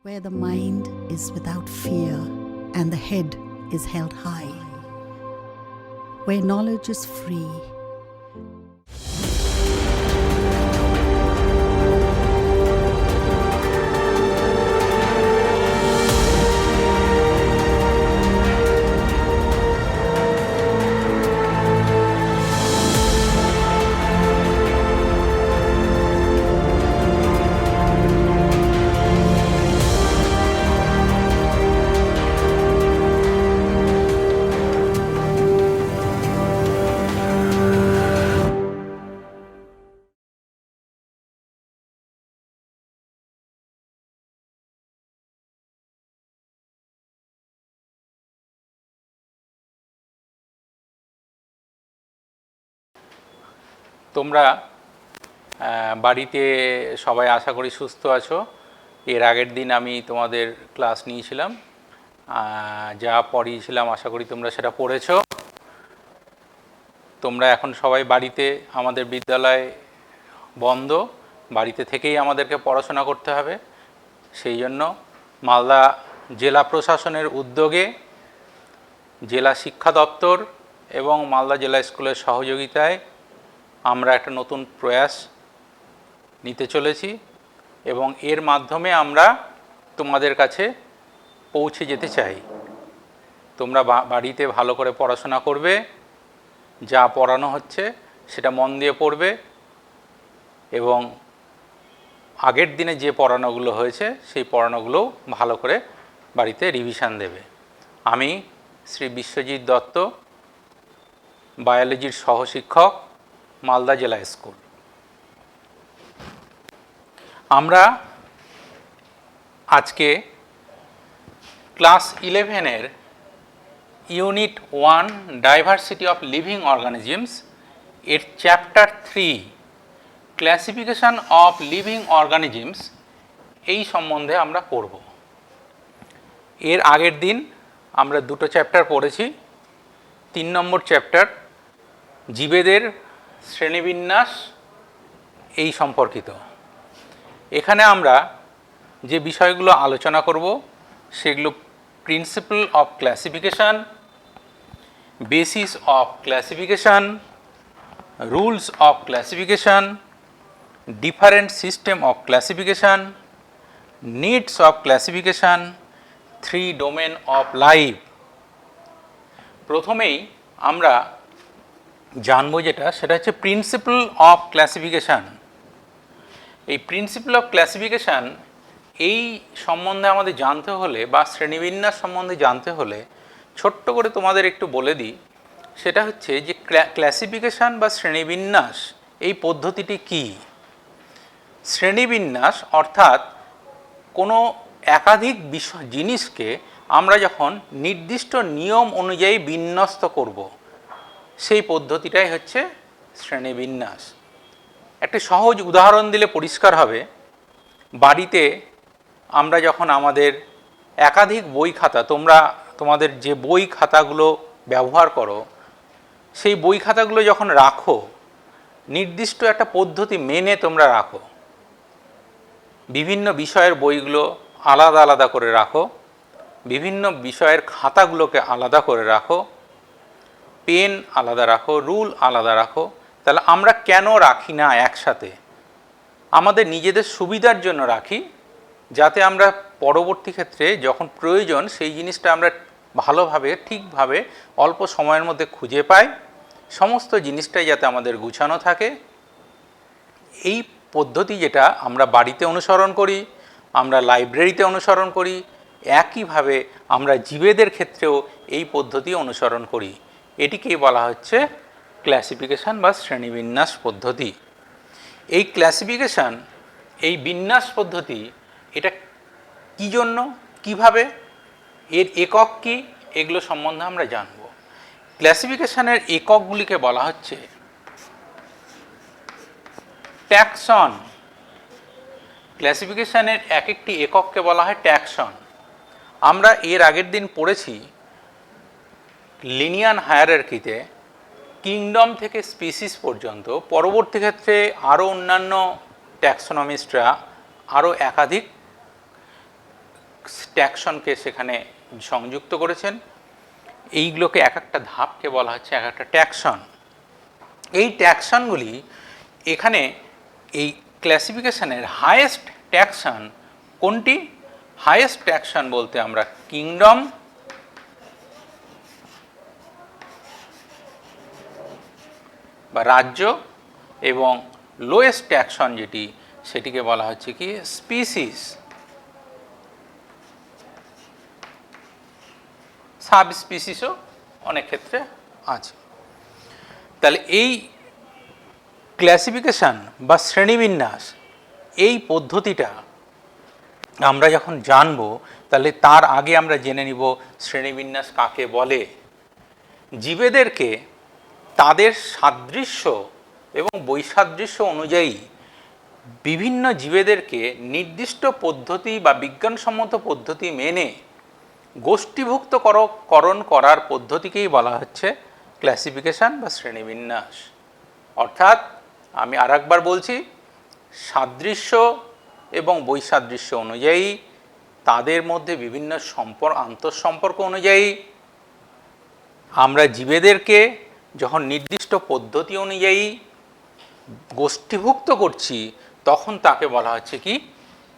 where the mind is without fear and the head is held high, where knowledge is free. তোমরা বাড়িতে সবাই আশা করি সুস্থ আছো। এর আগের দিন আমি তোমাদের ক্লাস নিয়েছিলাম, যা পড়িয়েছিলাম আশা করি তোমরা সেটা পড়েছো। তোমরা এখন সবাই বাড়িতে, আমাদের বিদ্যালয় বন্ধ, বাড়িতে থেকেই আমাদেরকে পড়াশোনা করতে হবে। সেই জন্য মালদা জেলা প্রশাসনের উদ্যোগে জেলা শিক্ষা দপ্তর এবং মালদা জেলা স্কুলের সহযোগিতায় আমরা একটা নতুন প্রয়াস নিতে চলেছি এবং এর মাধ্যমে আমরা তোমাদের কাছে পৌঁছে যেতে চাই। তোমরা বাড়িতে ভালো করে পড়াশোনা করবে, যা পড়ানো হচ্ছে সেটা মন দিয়ে পড়বে এবং আগের দিনে যে পড়ানোগুলো হয়েছে সেই পড়ানোগুলোও ভালো করে বাড়িতে রিভিশন দেবে। আমি শ্রী বিশ্বজিৎ দত্ত, বায়োলজির সহশিক্ষক, মালদা জেলা স্কুল। আমরা আজকে ক্লাস 11-এর unit 1 diversity of living organisms এর chapter 3 classification of living organisms এই সম্বন্ধে আমরা পড়ব। এর আগের দিন আমরা দুটো চ্যাপ্টার পড়েছি। 3 নম্বর চ্যাপ্টার জীবেদের শ্রেণীবিন্যাস এই সম্পর্কিত। এখানে আমরা যে বিষয়গুলো আলোচনা করব সেগুলো principle of classification, basis of classification, rules of classification, different system of classification, needs of classification, 3 domain of life. প্রথমেই আমরা জানবো সেটা হচ্ছে প্রিন্সিপল অফ ক্লাসিফিকেশান। এই প্রিন্সিপল অফ ক্লাসিফিকেশান এই সম্বন্ধে আমাদের জানতে হলে বা শ্রেণীবিন্যাস সম্বন্ধে জানতে হলে ছোট্ট করে তোমাদের একটু বলে দিই। সেটা হচ্ছে যে ক্লাসিফিকেশান বা শ্রেণীবিন্যাস এই পদ্ধতিটি কি। শ্রেণীবিন্যাস অর্থাৎ কোনো একাধিক জিনিসকে আমরা যখন নির্দিষ্ট নিয়ম অনুযায়ী বিন্যস্ত করব, সেই পদ্ধতিটাই হচ্ছে শ্রেণীবিন্যাস। একটি সহজ উদাহরণ দিলে পরিষ্কার হবে। বাড়িতে আমরা যখন আমাদের একাধিক বই খাতা, তোমাদের যে বই খাতাগুলো ব্যবহার করো, সেই বই খাতাগুলো যখন রাখো নির্দিষ্ট একটা পদ্ধতি মেনে তোমরা রাখো। বিভিন্ন বিষয়ের বইগুলো আলাদা আলাদা করে রাখো, বিভিন্ন বিষয়ের খাতাগুলোকে আলাদা করে রাখো, পেন আলাদা রাখো, রুল আলাদা রাখো। তাহলে আমরা কেন রাখি না একসাথে? আমাদের নিজেদের সুবিধার জন্য রাখি, যাতে আমরা পরবর্তী ক্ষেত্রে যখন প্রয়োজন সেই জিনিসটা আমরা ভালোভাবে ঠিকভাবে অল্প সময়ের মধ্যে খুঁজে পাই। সমস্ত জিনিসটাই যাতে আমাদের গুছানো থাকে। এই পদ্ধতি যেটা আমরা বাড়িতে অনুসরণ করি, আমরা লাইব্রেরিতে অনুসরণ করি, একইভাবে আমরা জীবেদের ক্ষেত্রেও এই পদ্ধতি অনুসরণ করি। এটিকেই বলা হচ্ছে ক্লাসিফিকেশান বা শ্রেণীবিন্যাস পদ্ধতি। এই ক্লাসিফিকেশান, এই বিন্যাস পদ্ধতি, এটা কী জন্য, কিভাবে, এর একক কী, এগুলো সম্বন্ধে আমরা জানব। ক্লাসিফিকেশানের এককগুলিকে বলা হচ্ছে ট্যাক্সন। ক্লাসিফিকেশানের এক একটি একককে বলা হয় ট্যাক্সন। আমরা এর আগের দিন পড়েছি লিনিয়ার হায়ারার্কিতে কিংডম থেকে স্পিসিস পর্যন্ত। পরবর্তী ক্ষেত্রে আরও অন্যান্য ট্যাক্সোনমিস্টরা আরও একাধিক ট্যাক্সনকে সেখানে সংযুক্ত করেছেন। এইগুলোকে এক একটা ধাপকে বলা হচ্ছে এক একটা ট্যাক্সন। এই ট্যাক্সনগুলি এখানে এই ক্লাসিফিকেশনের হায়েস্ট ট্যাক্সন কোনটি? হায়েস্ট ট্যাক্সন বলতে আমরা কিংডম, বা রাজ্য, এবং লোয়েস্ট ট্যাক্সন যেটি সেটিকে বলা হচ্ছে কি স্পিসিস। সাব স্পিসিসও অনেক ক্ষেত্রে আছে। তাহলে এই ক্লাসিফিকেশন বা শ্রেণীবিন্যাস, এই পদ্ধতিটা আমরা যখন জানব, তাহলে তার আগে আমরা জেনে নিব শ্রেণীবিন্যাস কাকে বলে। জীবেদেরকে তাদের সাদৃশ্য এবং বৈসাদৃশ্য অনুযায়ী বিভিন্ন জীবেদেরকে নির্দিষ্ট পদ্ধতি বা বিজ্ঞানসম্মত পদ্ধতি মেনে গোষ্ঠীভুক্তকরণ করার পদ্ধতিকেই বলা হচ্ছে ক্লাসিফিকেশন বা শ্রেণীবিন্যাস। অর্থাৎ আমি আরেকবার বলছি, সাদৃশ্য এবং বৈসাদৃশ্য অনুযায়ী, তাদের মধ্যে বিভিন্ন আন্তঃসম্পর্ক অনুযায়ী আমরা জীবেদেরকে যখন নির্দিষ্ট পদ্ধতি অনুযায়ী গোষ্ঠীভুক্ত করছি, তখন তাকে বলা হচ্ছে কি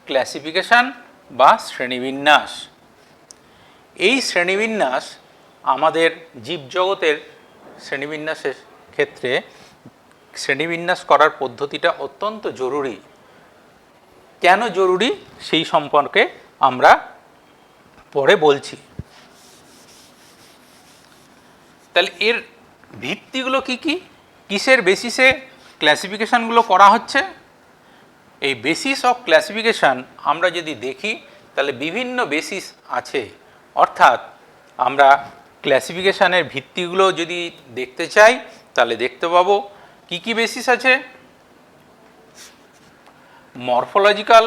ক্লাসিফিকেশন বা শ্রেণীবিন্যাস। এই শ্রেণীবিন্যাস আমাদের জীবজগতের শ্রেণীবিন্যাসের ক্ষেত্রে শ্রেণীবিন্যাস করার পদ্ধতিটা অত্যন্ত জরুরি। কেন জরুরি সেই সম্পর্কে আমরা পরে বলছি। তাহলে এর ভিত্তিগুলো কি কি, কিসের বেসিসে ক্লাসিফিকেশানগুলো করা হচ্ছে? এই বেসিস অফ ক্লাসিফিকেশান আমরা যদি দেখি, তাহলে বিভিন্ন বেসিস আছে। অর্থাৎ আমরা ক্লাসিফিকেশানের ভিত্তিগুলো যদি দেখতে চাই, তাহলে দেখতে পাবো কি কি বেসিস আছে। Morphological,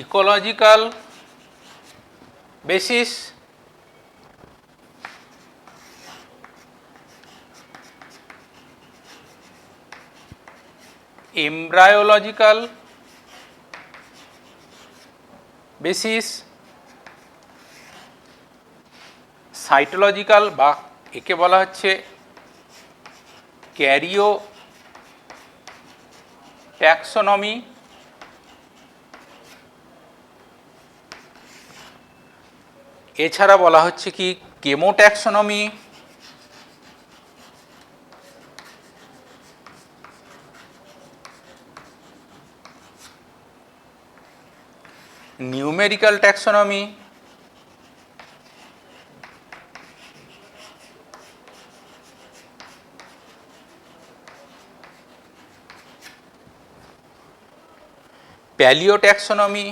ecological basis, embryological basis, cytological বা একে বলা হচ্ছে ক্যারিও ট্যাক্সোনমি, এছাড়া বলা হচ্ছে কি কেমোট্যাক্সোনমি, নিউমেরিক্যাল ট্যাক্সোনমি, প্যালিও ট্যাক্সোনমি,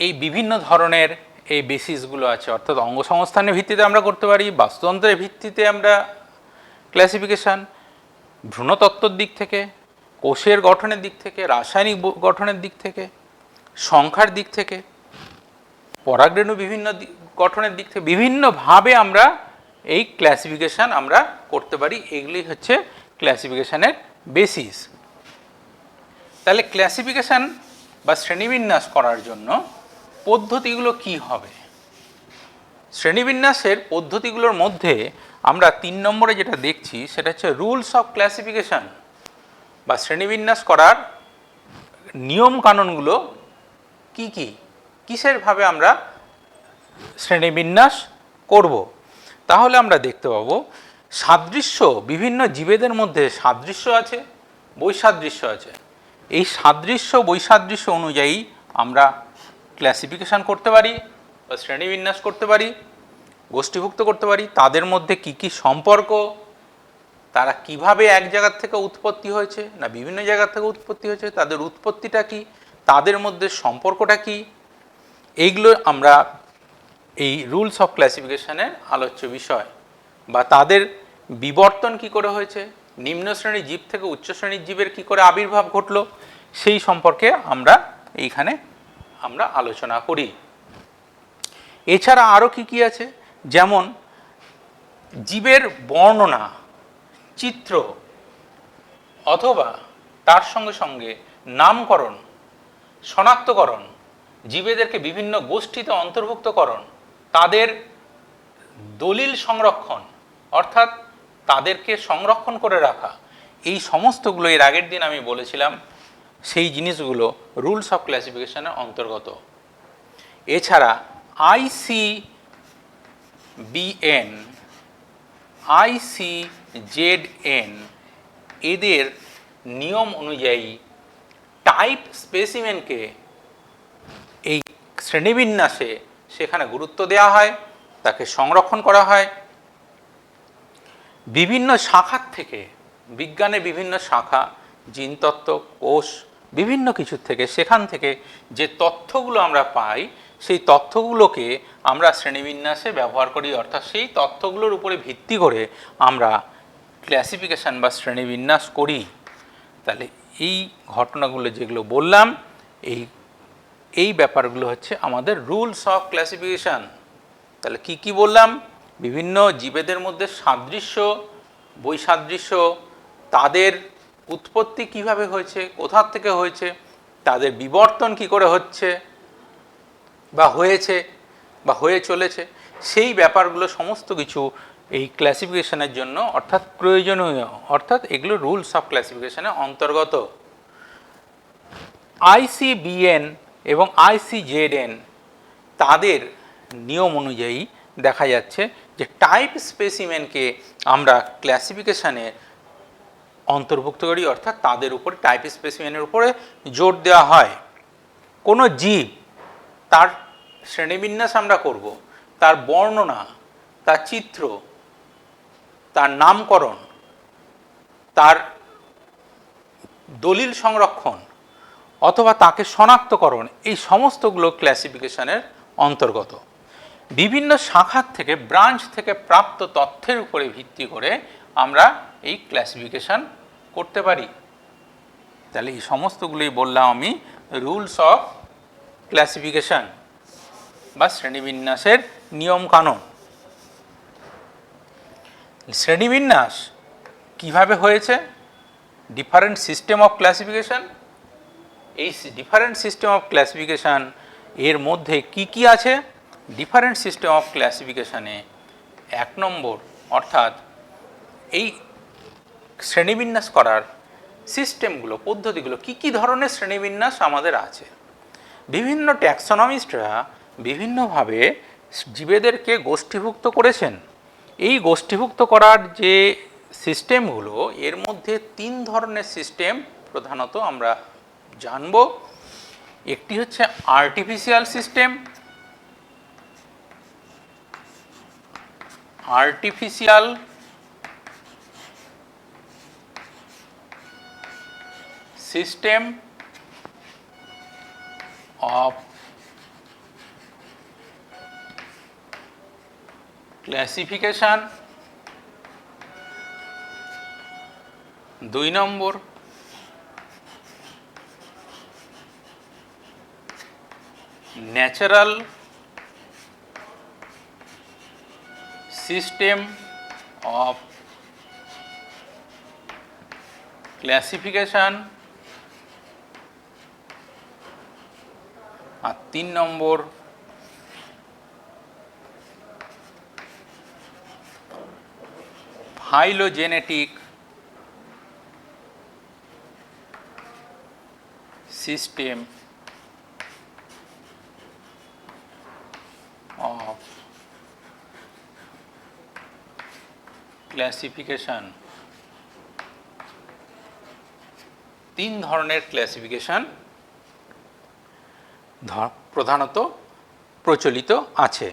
এই বিভিন্ন ধরনের এই বেসিসগুলো আছে। অর্থাৎ অঙ্গসংস্থানের ভিত্তিতে আমরা করতে পারি, বাস্তুতন্ত্রের ভিত্তিতে আমরা ক্লাসিফিকেশান, ভ্রূণতত্ত্বর দিক থেকে, কোষের গঠনের দিক থেকে, রাসায়নিক গঠনের দিক থেকে, সংখ্যার দিক থেকে, পরাগরেণু বিভিন্ন গঠনের দিক থেকে, বিভিন্নভাবে আমরা এই ক্লাসিফিকেশান আমরা করতে পারি। এগুলি হচ্ছে ক্লাসিফিকেশানের বেসিস। তাহলে ক্লাসিফিকেশান বা শ্রেণীবিন্যাস করার জন্য পদ্ধতিগুলো কি হবে? শ্রেণীবিন্যাসের পদ্ধতিগুলোর মধ্যে আমরা 3 নম্বরে যেটা দেখছি সেটা হচ্ছে রুলস অফ ক্লাসিফিকেশান, বা শ্রেণীবিন্যাস করার নিয়ম কানুনগুলো কি কি, কিসের ভাবে আমরা শ্রেণীবিন্যাস করব। তাহলে আমরা দেখতে পাবো সাদৃশ্য, বিভিন্ন জীবেদের মধ্যে সাদৃশ্য আছে, বৈসাদৃশ্য আছে। এই সাদৃশ্য বৈসাদৃশ্য অনুযায়ী আমরা ক্লাসিফিকেশান করতে পারি বা শ্রেণীবিন্যাস করতে পারি, গোষ্ঠীভুক্ত করতে পারি। তাদের মধ্যে কি কি সম্পর্ক, তারা কিভাবে এক জায়গা থেকে উৎপত্তি হয়েছে না বিভিন্ন জায়গা থেকে উৎপত্তি হয়েছে, তাদের উৎপত্তিটা কি, তাদের মধ্যে সম্পর্কটা কি, এইগুলো আমরা এই রুলস অফ ক্লাসিফিকেশানের আলোচ্য বিষয়। বা তাদের বিবর্তন কি করে হয়েছে, নিম্ন শ্রেণীর জীব থেকে উচ্চ শ্রেণীর জীবের কি করে আবির্ভাব ঘটলো, সেই সম্পর্কে আমরা এইখানে আলোচনা করি। এছাড়া আরও কি কি আছে, যেমন জীবের বর্ণনা, চিত্র অথবা তার সঙ্গে সঙ্গে নামকরণ, শনাক্তকরণ, জীবেদেরকে বিভিন্ন গোষ্ঠীতে অন্তর্ভুক্তকরণ, তাদের দলিল সংরক্ষণ অর্থাৎ তাদেরকে সংরক্ষণ করে রাখা, এই সমস্তগুলো এর আগের দিন আমি বলেছিলাম সেই জিনিসগুলো রুলস অফ ক্লাসিফিকেশনের অন্তর্গত। এছাড়া ICBN, ICZN এদের নিয়ম অনুযায়ী টাইপ স্পেসিমেনকে এই শ্রেণীবিন্যাসে সেখানে গুরুত্ব দেওয়া হয়, তাকে সংরক্ষণ করা হয়। বিভিন্ন শাখার থেকে, বিজ্ঞানের বিভিন্ন শাখা, জিনতত্ত্ব, কোষ, বিভিন্ন কিছুর থেকে, সেখান থেকে যে তথ্যগুলো আমরা পাই সেই তথ্যগুলোকে আমরা শ্রেণীবিন্যাসে ব্যবহার করি, অর্থাৎ সেই তথ্যগুলোর উপরে ভিত্তি করে আমরা ক্লাসিফিকেশন বা শ্রেণীবিন্যাস করি। তাহলে এই ঘটনাগুলো যেগুলো বললাম, এই ব্যাপারগুলো হচ্ছে আমাদের রুলস অফ ক্লাসিফিকেশন। তাহলে কি কি বললাম, বিভিন্ন জীবেদের মধ্যে সাদৃশ্য, বৈসাদৃশ্য, তাদের উৎপত্তি কিভাবে হয়েছে, কোথা থেকে হয়েছে, তাদের বিবর্তন কি করে হচ্ছে বা হয়েছে বা হয়ে চলেছে, সেই ব্যাপারগুলো সমস্ত কিছু এই ক্লাসিফিকেশনের জন্য অর্থাৎ প্রয়োজনীয়, অর্থাৎ এগুলো রুলস অফ ক্লাসিফিকেশনের অন্তর্গত। ICBN এবং ICZN তাদের নিয়ম অনুযায়ী দেখা যাচ্ছে যে টাইপ স্পেসিমেনকে আমরা ক্লাসিফিকেশনে অন্তর্ভুক্ত করি, অর্থাৎ তাদের উপরে টাইপ স্পেসিমেনের উপরে জোর দেওয়া হয়। কোনো জীব, তার শ্রেণীবিন্যাস আমরা করব, তার বর্ণনা, তার চিত্র, তার নামকরণ, তার দলিল সংরক্ষণ অথবা তাকে শনাক্তকরণ, এই সমস্তগুলো ক্লাসিফিকেশনের অন্তর্গত। বিভিন্ন শাখার থেকে, ব্রাঞ্চ থেকে প্রাপ্ত তথ্যের উপরে ভিত্তি করে আমরা এই ক্লাসিফিকেশন করতে পারি। তাহলে এই সমস্তগুলোই বললাম আমি রুলস অফ ক্লাসিফিকেশন বা শ্রেণীবিন্যাসের নিয়মকানুন। শ্রেণীবিন্যাস কিভাবে হয়েছে, ডিফারেন্ট সিস্টেম অফ ক্লাসিফিকেশন, এই ডিফারেন্ট সিস্টেম অফ ক্লাসিফিকেশন এর মধ্যে কি কি আছে, ডিফারেন্ট সিস্টেম অফ ক্লাসিফিকেশনে 1 নম্বর অর্থাৎ এই শ্রেণীবিন্যাস করার সিস্টেমগুলো, পদ্ধতিগুলো, কি কি ধরনের শ্রেণীবিন্যাস আমাদের আছে। বিভিন্ন ট্যাক্সোনমিস্টরা বিভিন্নভাবে জীবেদেরকে গোষ্ঠীভুক্ত করেছেন। এই গোষ্ঠীভুক্ত করার যে সিস্টেমগুলো, এর মধ্যে 3 ধরনের সিস্টেম প্রধানত আমরা জানব। একটি হচ্ছে artificial system, artificial system of classification। 2 নম্বর ন্যাচারাল সিস্টেম অফ ক্লাসিফিকেশন। আর 3 নম্বর ফাইলোজেনেটিক সিস্টেম অফ ক্লাসিফিকেশন। 3 ধরনের ক্লাসিফিকেশন প্রধানত প্রচলিত আছে।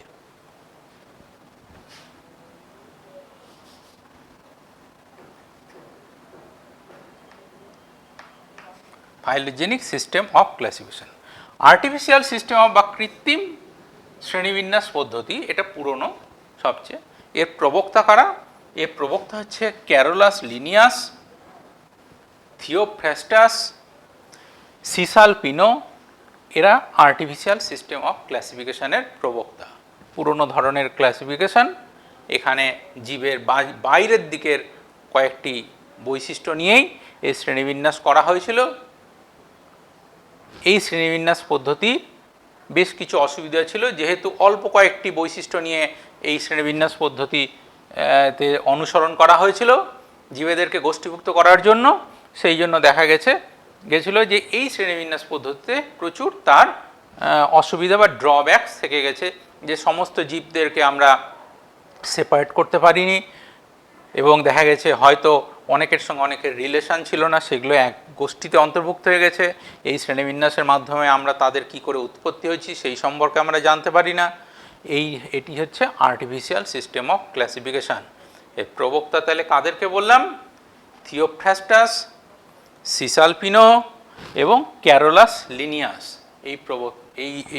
Phylogenic system of classification. Artificial system of বা কৃত্রিম শ্রেণীবিন্যাস পদ্ধতি, এটা পুরনো সবচেয়ে। এর প্রবক্তা কারা? এর প্রবক্তা হচ্ছে ক্যারোলাস লিনিয়াস, থিওফ্রাস্টাস, সিসালপিনো। এরা আর্টিফিশিয়াল সিস্টেম অফ ক্লাসিফিকেশনের প্রবক্তা। পুরনো ধরনের ক্লাসিফিকেশন, এখানে জীবের বাইরের দিকের কয়েকটি বৈশিষ্ট্য নিয়েই এই শ্রেণীবিন্যাস করা হয়েছিল। এই শ্রেণীবিন্যাস পদ্ধতি বেশ কিছু অসুবিধা ছিল, যেহেতু অল্প কয়েকটি বৈশিষ্ট্য নিয়ে এই শ্রেণীবিন্যাস পদ্ধতিতে অনুসরণ করা হয়েছিল জীবেদেরকে গোষ্ঠীভুক্ত করার জন্য। সেই জন্য দেখা গেছিল যে এই শ্রেণীবিন্যাস পদ্ধতিতে প্রচুর তার অসুবিধা বা ড্রব্যাকস থেকে গেছে, যে সমস্ত জীবদেরকে আমরা সেপারেট করতে পারিনি, এবং দেখা গেছে হয়তো অনেকের সঙ্গে অনেকের রিলেশন ছিল না, সেগুলো এক গোষ্ঠীতে অন্তর্ভুক্ত হয়ে গেছে। এই শ্রেণীবিন্যাসের মাধ্যমে আমরা তাদের কি করে উৎপত্তি হয়েছি সেই সম্পর্কে আমরা জানতে পারি না। এটি হচ্ছে আর্টিফিশিয়াল সিস্টেম অফ ক্লাসিফিকেশান। এর প্রবক্তা তাহলে কাদেরকে বললাম? থিওফ্রাস্টাস, সিসালপিনো এবং ক্যারোলাস লিনিয়াস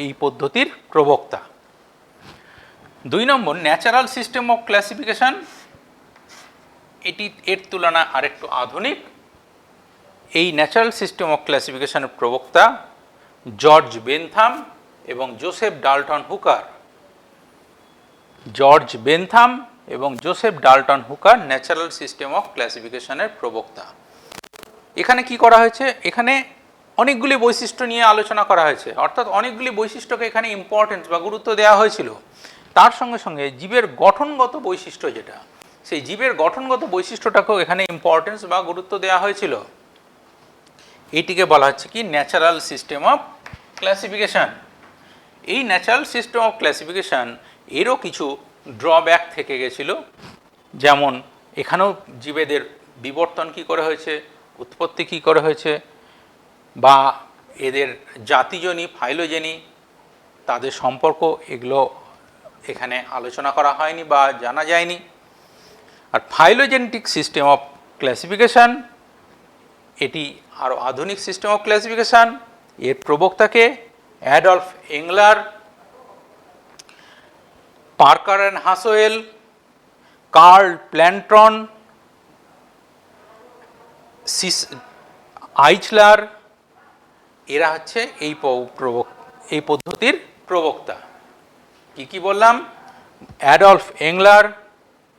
এই পদ্ধতির প্রবক্তা। 2 নম্বর, ন্যাচারাল সিস্টেম অফ ক্লাসিফিকেশান। এটি এর তুলনা আরেকটু আধুনিক। এই ন্যাচারাল সিস্টেম অফ ক্লাসিফিকেশনের প্রবক্তা জর্জ বেনথাম এবং Joseph Dalton Hooker. George Bentham এবং Joseph Dalton Hooker natural system of ক্লাসিফিকেশনের প্রবক্তা। এখানে কি করা হয়েছে? এখানে অনেকগুলি বৈশিষ্ট্য নিয়ে আলোচনা করা হয়েছে, অর্থাৎ অনেকগুলি বৈশিষ্ট্যকে এখানে ইম্পর্টেন্স বা গুরুত্ব দেওয়া হয়েছিল। তার সঙ্গে সঙ্গে জীবের গঠনগত বৈশিষ্ট্য যেটা, সেই জীবের গঠনগত বৈশিষ্ট্যটাকেও এখানে ইম্পর্টেন্স বা গুরুত্ব দেওয়া হয়েছিল। এইটিকে বলা হচ্ছে কি ন্যাচারাল সিস্টেম অফ ক্লাসিফিকেশান। এই ন্যাচারাল সিস্টেম অফ ক্লাসিফিকেশান এরও কিছু ড্রব্যাক থেকে গেছিল, যেমন এখানেও জীবেদের বিবর্তন কি করে হয়েছে, উৎপত্তি কি করে হয়েছে, বা এদের জাতিজনী ফাইলোজেনি তাদের সম্পর্ক, এগুলো এখানে আলোচনা করা হয়নি বা জানা যায়নি। আর ফাইলোজেনেটিক সিস্টেম অফ ক্লাসিফিকেশান এটি আরও আধুনিক সিস্টেম অফ ক্লাসিফিকেশান। এর প্রবক্তাকে অ্যাডলফ এংলার, পার্কার অ্যান্ড হাসওয়েল, কার্ল প্ল্যান্টন, আইচলার, এরা হচ্ছে এই পদ্ধতির প্রবক্তা। কি বললাম? অ্যাডলফ এংলার,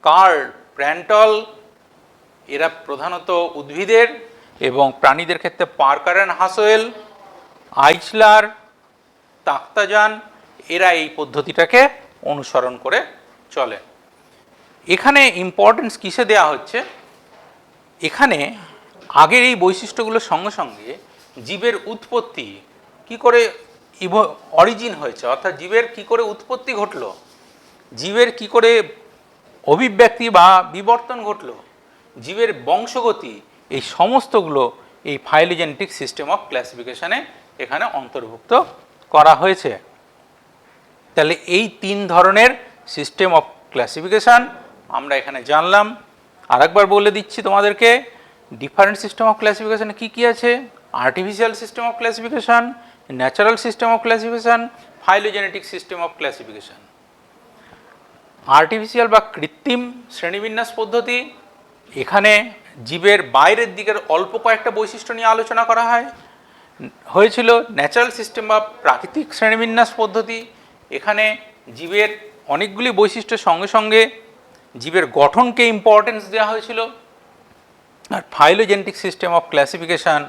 কার্ল প্ল্যান্টন, এরা প্রধানত উদ্ভিদের এবং প্রাণীদের ক্ষেত্রে পার্কার অ্যান্ড হাসওয়েল, আইচলার, তাক্তাজান, এরা এই পদ্ধতিটাকে অনুসরণ করে চলে। এখানে ইম্পর্টেন্স কিসে দেওয়া হচ্ছে? এখানে আগের এই বৈশিষ্ট্যগুলোর সঙ্গে সঙ্গে জীবের উৎপত্তি কি করে অরিজিন হয়েছে, অর্থাৎ জীবের কি করে উৎপত্তি ঘটল, জীবের কি করে অভিব্যক্তি বা বিবর্তন ঘটল, জীবের বংশগতি, এই সমস্তগুলো এই ফাইলোজেনেটিক সিস্টেম অফ ক্লাসিফিকেশানে এখানে অন্তর্ভুক্ত করা হয়েছে। তাহলে এই 3 ধরনের সিস্টেম অফ ক্লাসিফিকেশান আমরা এখানে জানলাম। আরেকবার বলে দিচ্ছি তোমাদেরকে, ডিফারেন্ট সিস্টেম অফ ক্লাসিফিকেশানে কী কী আছে? Artificial system of classification, natural system of classification, phylogenetic system of classification. Artificial বা কৃত্রিম শ্রেণীবিন্যাস পদ্ধতি, এখানে জীবের বাইরের দিকের অল্প কয়েকটা বৈশিষ্ট্য নিয়ে আলোচনা করা হয়েছিল। ন্যাচারাল সিস্টেম বা প্রাকৃতিক শ্রেণীবিন্যাস পদ্ধতি, এখানে জীবের অনেকগুলি বৈশিষ্ট্যের সঙ্গে সঙ্গে জীবের গঠনকে ইম্পর্টেন্স দেওয়া হয়েছিল। আর ফাইলোজেনেটিক সিস্টেম অফ ক্লাসিফিকেশান,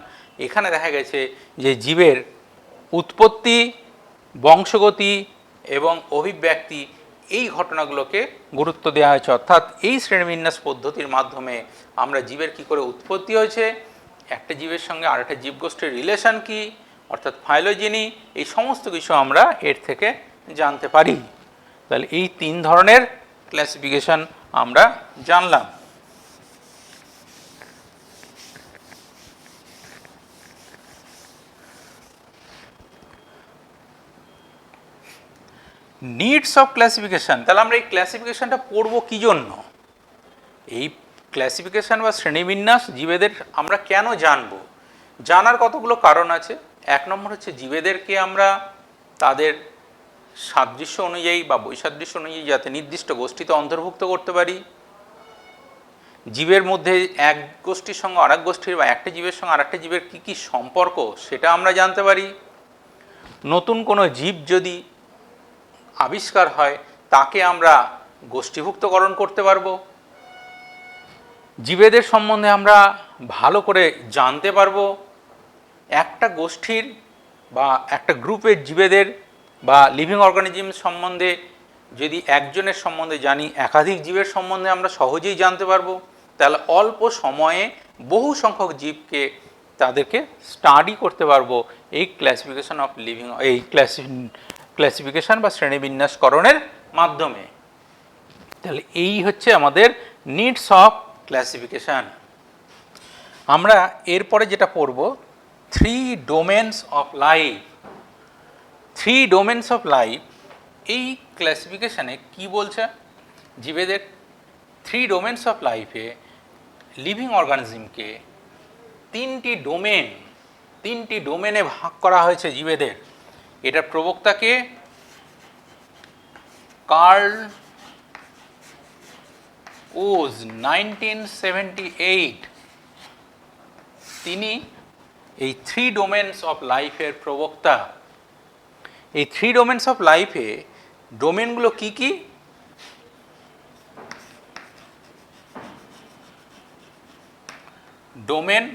এখানে দেখা গেছে যে জীবের উৎপত্তি, বংশগতি এবং অভিব্যক্তি, এই ঘটনাগুলোকে গুরুত্ব দেওয়া হয়েছে। অর্থাৎ এই শ্রেণীবিন্যাস পদ্ধতির মাধ্যমে আমরা জীবের কি করে উৎপত্তি হয়েছে, একটা জীবের সঙ্গে আরেকটা জীবগোষ্ঠীর রিলেশন কি, অর্থাৎ ফাইলোজেনি, এই সমস্ত কিছু আমরা এর থেকে জানতে পারি। তাহলে এই 3 ধরনের ক্লাসিফিকেশান আমরা জানলাম। নিডস অফ ক্লাসিফিকেশান, তাহলে আমরা এই ক্লাসিফিকেশানটা পড়ব কী জন্য? এই ক্লাসিফিকেশান বা শ্রেণীবিন্যাস জীবেদের আমরা কেন জানব? জানার কতগুলো কারণ আছে। 1 নম্বর হচ্ছে জীবেদেরকে আমরা তাদের সাদৃশ্য অনুযায়ী বা বৈসাদৃশ্য অনুযায়ী যাতে নির্দিষ্ট গোষ্ঠীতে অন্তর্ভুক্ত করতে পারি। জীবের মধ্যে এক গোষ্ঠীর সঙ্গে আরেক গোষ্ঠীর বা একটা জীবের সঙ্গে আরেকটা জীবের কী কী সম্পর্ক সেটা আমরা জানতে পারি। নতুন কোনো জীব যদি আবিষ্কার হয় তাকে আমরা গোষ্ঠীভুক্তকরণ করতে পারবো। জীবেদের সম্বন্ধে আমরা ভালো করে জানতে পারবো। একটা গোষ্ঠীর বা একটা গ্রুপের জীবেদের বা লিভিং অর্গানিজম সম্বন্ধে যদি একজনের সম্বন্ধে জানি, একাধিক জীবের সম্বন্ধে আমরা সহজেই জানতে পারবো। তাহলে অল্প সময়ে বহু সংখ্যক জীবকে তাদেরকে স্টাডি করতে পারবো এই ক্লাসিফিকেশন অফ লিভিং, এই ক্লাসিফিকেশন বা শ্রেণীবিন্যাসকরণের মাধ্যমে। তাহলে এই হচ্ছে আমাদের নিডস অফ ক্লাসিফিকেশন। আমরা এরপরে যেটা পড়ব, 3 ডোমেনস অফ লাইফ। 3 ডোমেনস অফ লাইফ এই ক্লাসিফিকেশানে কি বলছে? জীবেদের 3 ডোমেনস অফ লাইফে লিভিং অর্গানিজমকে 3টি ডোমেনে ভাগ করা হয়েছে জীবেদের। এটার প্রবক্তাকে কার্ল ওজ 1978, তিনি এই 3 ডোমেনস অফ লাইফের প্রবক্তা। এই 3 ডোমেনস অফ লাইফে ডোমেনগুলো কি কি? ডোমেন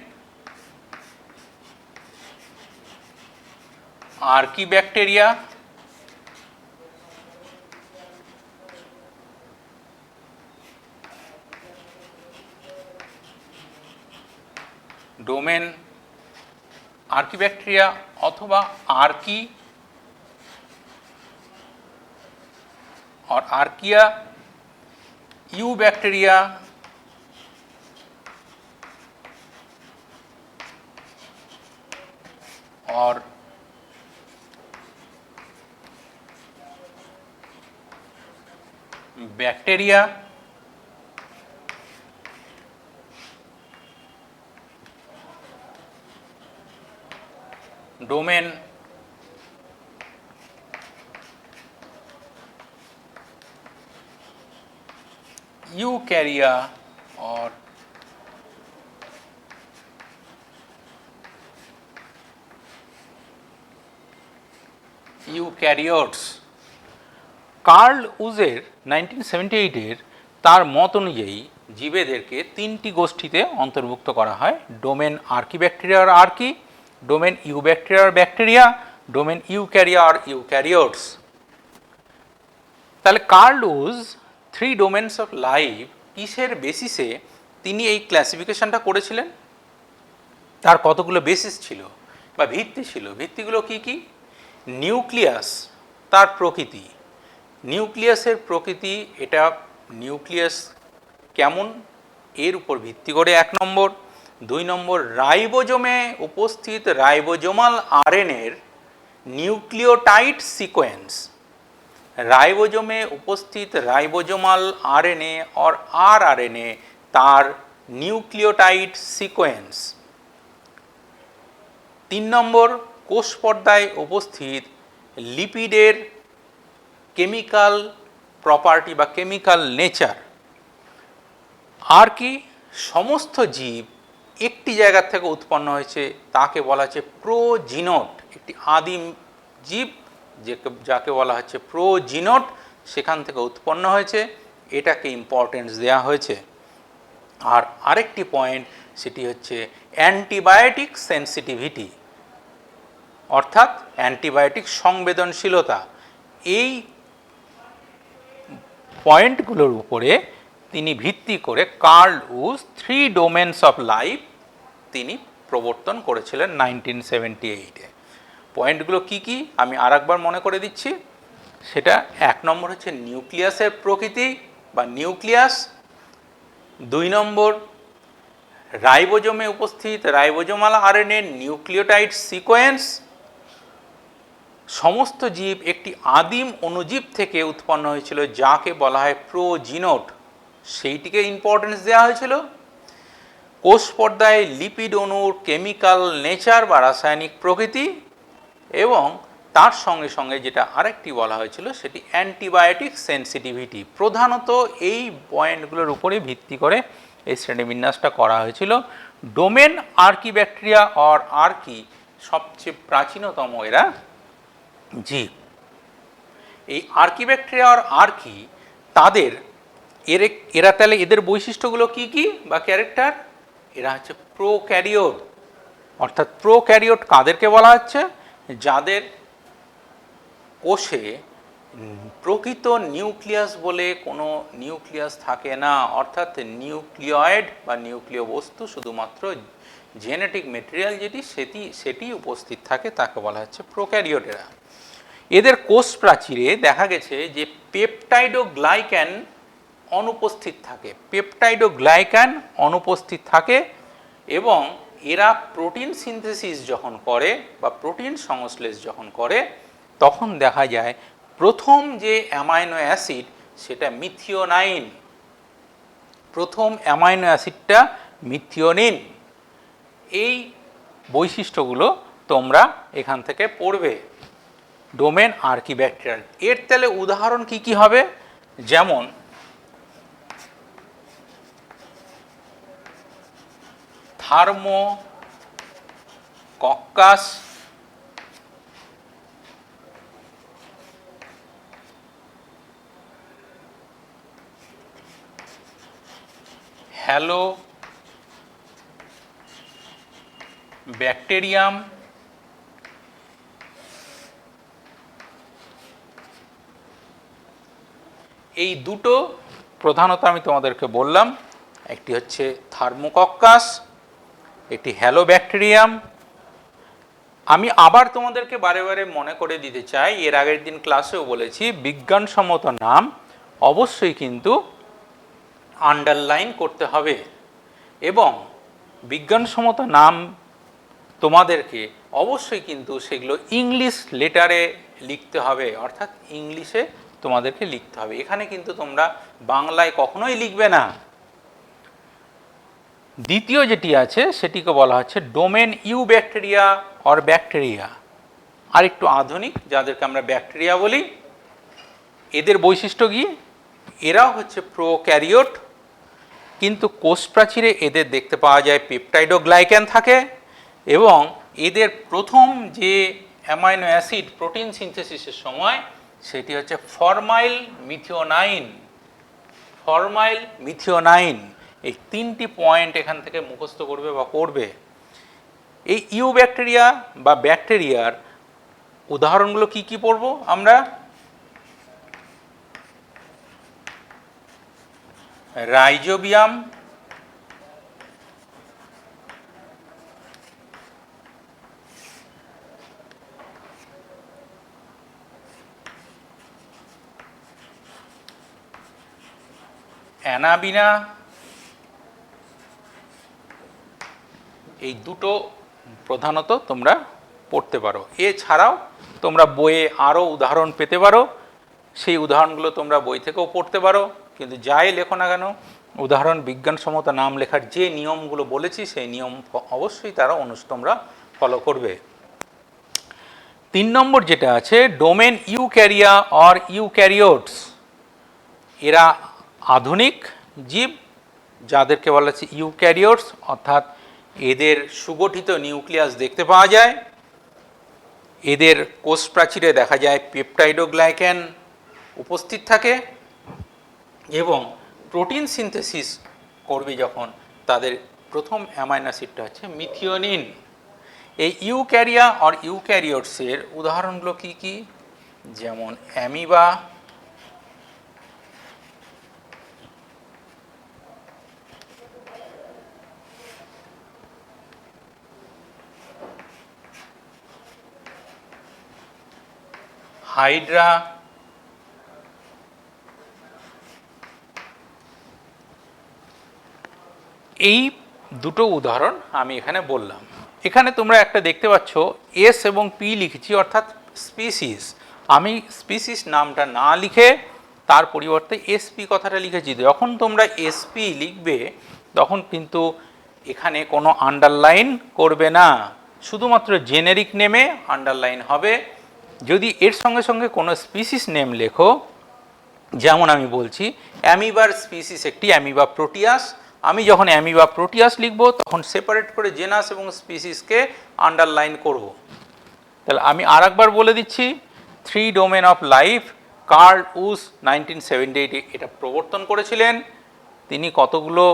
আর্কিব্যাকটেরিয়া, ডোমেন আর্কিব্যাকটেরিয়া অথবা আর্কি और आर्किया, यूबैक्टीरिया और बैक्टीरिया। डोमेन यूकैरिया और ইউক্যারিওটস। কার্ল উজের 1978-এর তার মত অনুযায়ী জীবেদেরকে 3টি গোষ্ঠীতে অন্তর্ভুক্ত করা হয়: ডোমেন আর্কিব্যাকটেরিয়া আর আর্কি, ডোমেন ইউব্যাকটেরিয়া আর ব্যাকটেরিয়া, ডোমেন ইউক্যারিয়া আর ইউক্যারিওটস। তাহলে কার্ল উজ 3 ডোমেনস অফ লাইফ কিসের বেসিসে তিনি এই ক্লাসিফিকেশনটা করেছিলেন? তার কতগুলো বেসিস ছিল বা ভিত্তি ছিল। ভিত্তিগুলো কি কি? নিউক্লিয়াস, তার প্রকৃতি, নিউক্লিয়াসের প্রকৃতি, এটা নিউক্লিয়াস কেমন এর উপর ভিত্তি করে 1 নম্বর। 2 নম্বর, রাইবোজোমে উপস্থিত রাইবোজোমাল আরএনএর নিউক্লিওটাইড সিকোয়েন্স। রাইবোজোমে উপস্থিত রাইবোজোমাল आरएनए और आरआरएनए তার নিউক্লিওটাইড সিকোয়েন্স। 3 নম্বর, কোষ পর্দায় উপস্থিত লিপিডের কেমিক্যাল প্রপার্টি বা কেমিক্যাল নেচার। আর কি? সমস্ত জীব একটি জায়গা থেকে উৎপন্ন হয়েছে, তাকে বলা হচ্ছে প্রোজিনোট। একটি আদিম জীব যাকে বলা হচ্ছে প্রোজিনোট, সেখান থেকে উৎপন্ন হয়েছে, এটাকে ইম্পর্টেন্স দেওয়া হয়েছে। আর আরেকটি পয়েন্ট, সেটি হচ্ছে অ্যান্টিবায়োটিক সেন্সিটিভিটি, অর্থাৎ অ্যান্টিবায়োটিক সংবেদনশীলতা। এই পয়েন্টগুলোর উপরে তিনি ভিত্তি করে কার্ল উজ 3 ডোমেনস অফ লাইফ তিনি প্রবর্তন করেছিলেন 1978-এ। পয়েন্টগুলো কি কি আমি আরেকবার মনে করে দিচ্ছি। সেটা 1 নম্বর হচ্ছে নিউক্লিয়াসের প্রকৃতি বা নিউক্লিয়াস। 2 নম্বর, রাইবোজোমে উপস্থিত রাইবোজোমাল আরএনএ নিউক্লিওটাইড সিকোয়েন্স। সমস্ত জীব একটি আদিম অণুজীব থেকে উৎপন্ন হয়েছিল, যাকে বলা হয় প্রোজিনোট, সেইটিকে ইম্পর্টেন্স দেওয়া হয়েছিল। কোষ পর্দায় লিপিড অণুর কেমিক্যাল নেচার বা রাসায়নিক প্রকৃতি, এবং তার সঙ্গে সঙ্গে যেটা আরেকটি বলা হয়েছিল সেটি অ্যান্টিবায়োটিক সেন্সিটিভিটি। প্রধানত এই পয়েন্টগুলোর উপরে ভিত্তি করে এই শ্রেণীবিন্যাসটা করা হয়েছিল। ডোমেন আর্কিব্যাকটেরিয়া অর আর্কি সবচেয়ে প্রাচীনতম এরা জীব। এই আর্কিব্যাকটেরিয়া আর আর্কি তাদের এরা তাহলে এদের বৈশিষ্ট্যগুলো কি কি বা ক্যারেক্টার? এরা হচ্ছে প্রোক্যারিওট। অর্থাৎ প্রোক্যারিওট কাদেরকে বলা হচ্ছে? যাদের কোষে প্রকৃত নিউক্লিয়াস বলে কোনো নিউক্লিয়াস থাকে না, অর্থাৎ নিউক্লিয়েড বা নিউক্লিয় বস্তু, শুধুমাত্র জেনেটিক মেটেরিয়াল সেটি উপস্থিত থাকে, তাকে বলা হচ্ছে প্রোক্যারিওটেরা। এদের কোষ প্রাচীরে দেখা গেছে যে পেপটাইডোগ্লাইক্যান অনুপস্থিত থাকে এবং এরা প্রোটিন সিনথেসিস যখন করে বা প্রোটিন সংশ্লেষ যখন করে তখন দেখা যায় প্রথম যে অ্যামাইনো অ্যাসিড সেটা মিথিওনাইন। প্রথম অ্যামাইনো অ্যাসিডটা মিথিওনিন। এই বৈশিষ্ট্যগুলো তোমরা এখান থেকে পড়বে ডোমেন আর্কিব্যাকটেরিয়াল। এর তাহলে উদাহরণ কি কি হবে? যেমন থার্মোকক্কাস, হ্যালো ব্যাকটেরিয়াম, এই দুটো প্রধানত আমি তোমাদেরকে বললাম, একটি হচ্ছে থার্মোকক্কাস, একটি হ্যালো ব্যাকটেরিয়াম। আমি আবার তোমাদেরকে বারে বারে মনে করে দিতে চাই, এর আগের দিন ক্লাসেও বলেছি, বিজ্ঞানসম্মত নাম অবশ্যই কিন্তু আন্ডারলাইন করতে হবে এবং বিজ্ঞানসম্মত নাম তোমাদেরকে অবশ্যই কিন্তু সেগুলো ইংলিশ লেটারে লিখতে হবে, অর্থাৎ ইংলিশে তোমাদেরকে লিখতে হবে। এখানে কিন্তু তোমরা বাংলায় কখনোই লিখবে না। দ্বিতীয় যেটি আছে সেটিকে বলা হচ্ছে ডোমেন ইউব্যাকটেরিয়া অর ব্যাকটেরিয়া, আর একটু আধুনিক, যাদেরকে আমরা ব্যাকটেরিয়া বলি। এদের বৈশিষ্ট্য কি? এরাও হচ্ছে প্রোক্যারিওট, কিন্তু কোষ প্রাচীরে এদের দেখতে পাওয়া যায় পেপটাইডোগ্লাইক্যান থাকে এবং এদের প্রথম যে অ্যামাইনো অ্যাসিড প্রোটিন সিনথেসিসের সময় সেটি হচ্ছে ফরমাইল মিথিওনাইন। এই তিনটি পয়েন্ট এখান থেকে মুখস্থ করবে বা পড়বে। এই ইউব্যাকটেরিয়া বা ব্যাকটেরিয়ার উদাহরণগুলো কি কি পড়ব আমরা? রাইজোবিয়াম, অ্যানাবিনা, এই দুটো প্রধানত তোমরা পড়তে পারো। এছাড়াও তোমরা বইয়ে আরও উদাহরণ পেতে পারো, সেই উদাহরণগুলো তোমরা বই থেকেও পড়তে পারো। কিন্তু যাই লেখো না কেন, উদাহরণ বিজ্ঞানসম্মত নাম লেখার যে নিয়মগুলো বলেছি সেই নিয়ম অবশ্যই তারা তোমরা ফলো করবে। 3 নম্বর যেটা আছে ডোমেন ইউক্যারিয়া অর ইউক্যারিওটস। এরা আধুনিক জীব, যাদেরকে বলা হচ্ছে ইউক্যারিওটস, অর্থাৎ এদের সুগঠিত নিউক্লিয়াস দেখতে পাওয়া যায়। এদের কোষ প্রাচীরে দেখা যায় পেপটাইডোগ্লাইক্যান উপস্থিত থাকে এবং প্রোটিন সিনথেসিস করবে যখন, তাদের প্রথম অ্যামাইনো অ্যাসিডটা হচ্ছে মিথিওনিন। এই ইউক্যারিয়া আর ইউক্যারিওটসের উদাহরণগুলো কি কি? যেমন অ্যামিবা, হাইড্রা, এই দুটো উদাহরণ আমি এখানে বললাম। এখানে তোমরা একটা দেখতে পাচ্ছ এস এবং পি লিখেছি, অর্থাৎ স্পিসিস। আমি স্পিসিস নামটা না লিখে তার পরিবর্তে এসপি কথাটা লিখেছি। যখন তোমরা এসপি লিখবে তখন কিন্তু এখানে কোনো আন্ডারলাইন করবে না, শুধুমাত্র জেনেরিক নেমে আন্ডারলাইন হবে। যদি এর সঙ্গে সঙ্গে কোনো স্পিসিস নেম লেখো, যেমন আমি বলছি অ্যামিবার স্পিসিস একটি অ্যামিবা প্রোটিয়াস, আমি যখন অ্যামিবা প্রোটিয়াস লিখব তখন সেপারেট করে জেনাস এবং স্পিসিসকে আন্ডারলাইন করব। তাহলে আমি আরেকবার বলে দিচ্ছি, 3 ডোমেন অফ লাইফ কার্ল উস 1978 এটা প্রবর্তন করেছিলেন। তিনি কতগুলো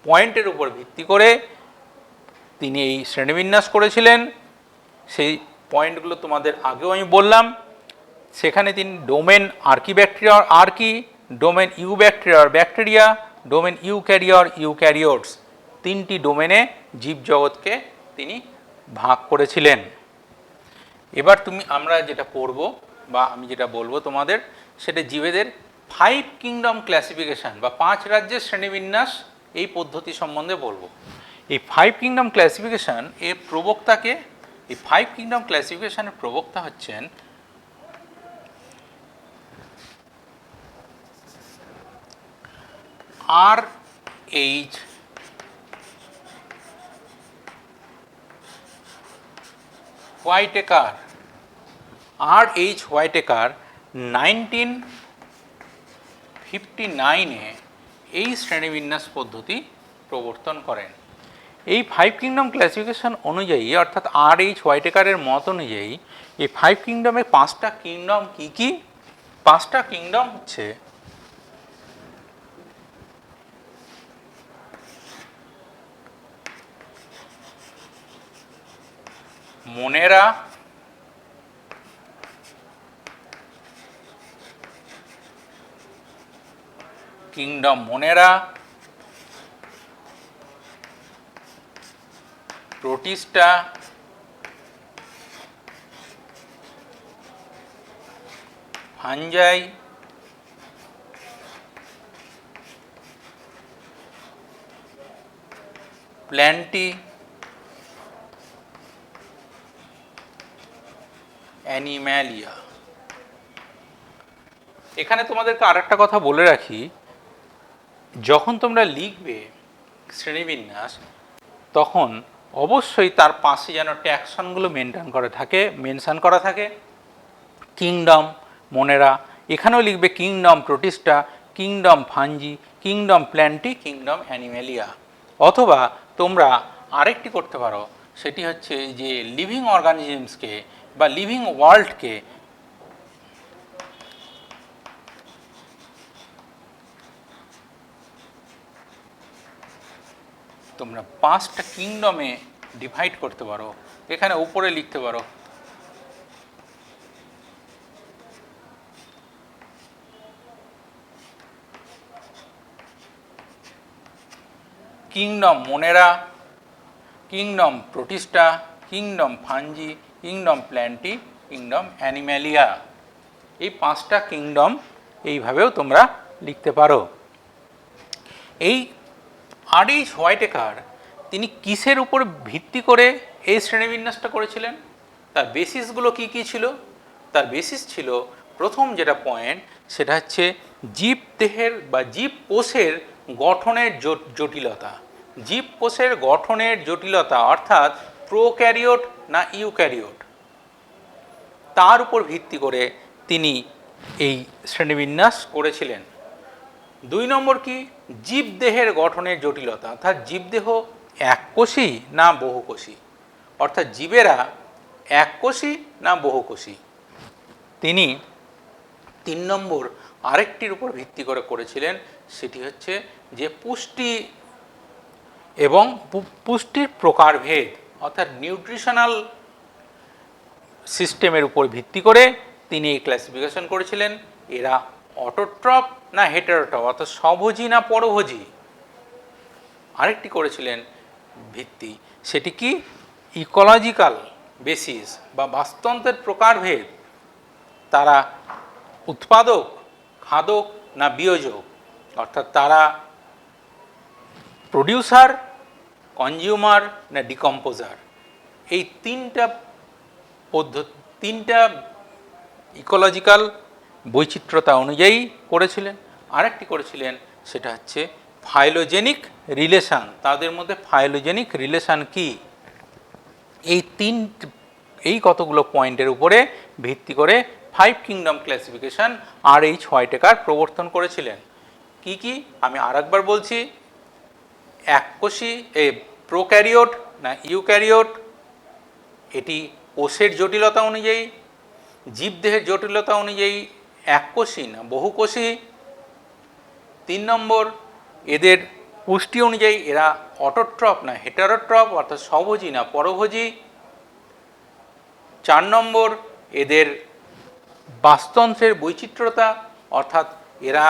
পয়েন্টের উপর ভিত্তি করে তিনি এই শ্রেণীবিন্যাস করেছিলেন, সেই পয়েন্টগুলো তোমাদের আগেও আমি বললাম। সেখানে তিনি ডোমেন আর্কিব্যাকটেরিয়ার আর্কি, ডোমেন ইউব্যাকটেরিয়ার ব্যাকটেরিয়া, ডোমেন ইউক্যারিয়র ইউক্যারিওটস, 3টি ডোমেনে জীবজগৎকে তিনি ভাগ করেছিলেন। এবার আমরা যেটা পড়ব বা আমি যেটা বলবো তোমাদের, সেটা জীবেদের 5 কিংডম ক্লাসিফিকেশন বা 5 রাজ্যের শ্রেণীবিন্যাস, এই পদ্ধতি সম্বন্ধে বলবো। এই 5 কিংডম ক্লাসিফিকেশন এর প্রবক্তাকে, এই 5 কিংডম ক্লাসিফিকেশনের প্রবক্তা হচ্ছেন R.H. হোয়াইটেকার। R.H. হোয়াইটেকার 1959-এ এই শ্রেণীবিন্যাস পদ্ধতি প্রবর্তন করেন। এই 5 কিংডম ক্লাসিফিকেশন অনুযায়ী, অর্থাৎ R.H. হোয়াইটেকারের মত অনুযায়ী, এই 5 কিংডমে 5টা কিংডম কি কি? 5টা কিংডম হচ্ছে Monera, kingdom Monera, Protista, Fungi, Plantae, Animalia. এখানে তোমাদেরকে আরেকটা কথা বলে রাখি, যখন তোমরা লিখবে শ্রেণীবিন্যাস তখন অবশ্যই তার পাশে যেন ট্যাক্সনগুলো মেনশন করা থাকে। কিংডম মোনেরা, এখানেও লিখবে kingdom Protista, kingdom Fungi, kingdom Plantae, kingdom Animalia. অথবা তোমরা আরেকটি করতে পারো, সেটি হচ্ছে যে লিভিং অর্গানিজমসকে বা লিভিং ওয়ার্ল্ডকে তোমরা 5টা কিংডমে ডিভাইড করতে পারো। এখানে উপরে লিখতে পারো kingdom Monera, kingdom Protista, kingdom Fungi, kingdom Plantae, kingdom Animalia. এই 5টা কিংডম এইভাবেও তোমরা লিখতে পারো। এই R.H. হোয়াইটেকার তিনি কিসের উপর ভিত্তি করে এই শ্রেণীবিন্যাসটা করেছিলেন? তার বেসিসগুলো কি কি ছিল? তার বেসিস ছিল, প্রথম যেটা পয়েন্ট সেটা হচ্ছে জীবদেহের বা জীবকোষের গঠনের জটিলতা। জীবকোষের গঠনের জটিলতা অর্থাৎ প্রোক্যারিওট না ইউক্যারিওট, তার উপর ভিত্তি করে তিনি এই শ্রেণীবিন্যাস করেছিলেন। 2 নম্বর কি? জীবদেহের গঠনের জটিলতা, অর্থাৎ জীবদেহ এককোষী না বহুকোষী, অর্থাৎ জীবেরা এককোষী না বহুকোষী। তিনি 3 নম্বর আরেকটির উপর ভিত্তি করে করেছিলেন, সেটি হচ্ছে যে পুষ্টি এবং পুষ্টির প্রকারভেদ, অর্থাৎ নিউট্রিশনাল সিস্টেমের উপর ভিত্তি করে তিনি এই ক্লাসিফিকেশন করেছিলেন। এরা অটোট্রপ না হেটারোট্রপ, অর্থাৎ স্বভোজী না পরভোজী। আরেকটি করেছিলেন ভিত্তি, সেটি কি? ইকোলজিক্যাল বেসিস বা বাস্তুতন্ত্রের প্রকারভেদ, তারা উৎপাদক, খাদক না বিয়োজক, অর্থাৎ তারা প্রডিউসার, কনজিউমার না ডিকম্পোজার। এই 3টা পদ্ধতি, 3টা ইকোলজিক্যাল বৈচিত্র্যতা অনুযায়ী করেছিলেন। আরেকটি করেছিলেন সেটা হচ্ছে ফাইলোজেনিক রিলেশান, তাদের মধ্যে ফাইলোজেনিক রিলেশান কি? এই কতগুলো পয়েন্টের উপরে ভিত্তি করে 5 কিংডম ক্লাসিফিকেশন R.H. হোয়াইটেকার প্রবর্তন করেছিলেন। কি কি আমি আরেকবার বলছি, এককোষী প্রোক্যারিওট না ইউক্যারিওট, এটি কোষের জটিলতা অনুযায়ী, জীবদেহের জটিলতা অনুযায়ী এককোষী না বহুকোষী। 3 নম্বর, এদের পুষ্টি অনুযায়ী এরা অটোট্রপ না হেটারোট্রপ অর্থাৎ স্বভোজী না পরভোজী। 4 নম্বর, এদের বাস্তুতন্ত্রের বৈচিত্র্যতা অর্থাৎ এরা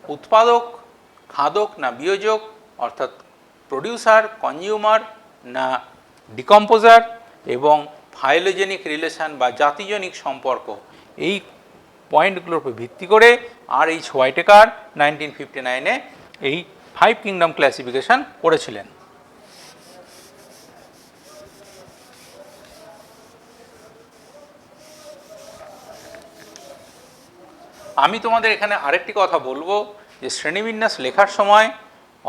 উৎপাদক খাদক না বিয়োজক অর্থাৎ প্রডিউসার কনজিউমার না ডিকম্পোজার, এবং ফাইলোজেনিক রিলেশন বা জাতিজনিক সম্পর্ক। এই পয়েন্টগুলোর উপর ভিত্তি করে আর.এইচ. হোয়াইটেকার 1959-এ এই 5 কিংডম ক্লাসিফিকেশন করেছিলেন। আমি তোমাদের এখানে আরেকটি কথা বলবো যে শ্রেণীবিন্যাস লেখার সময়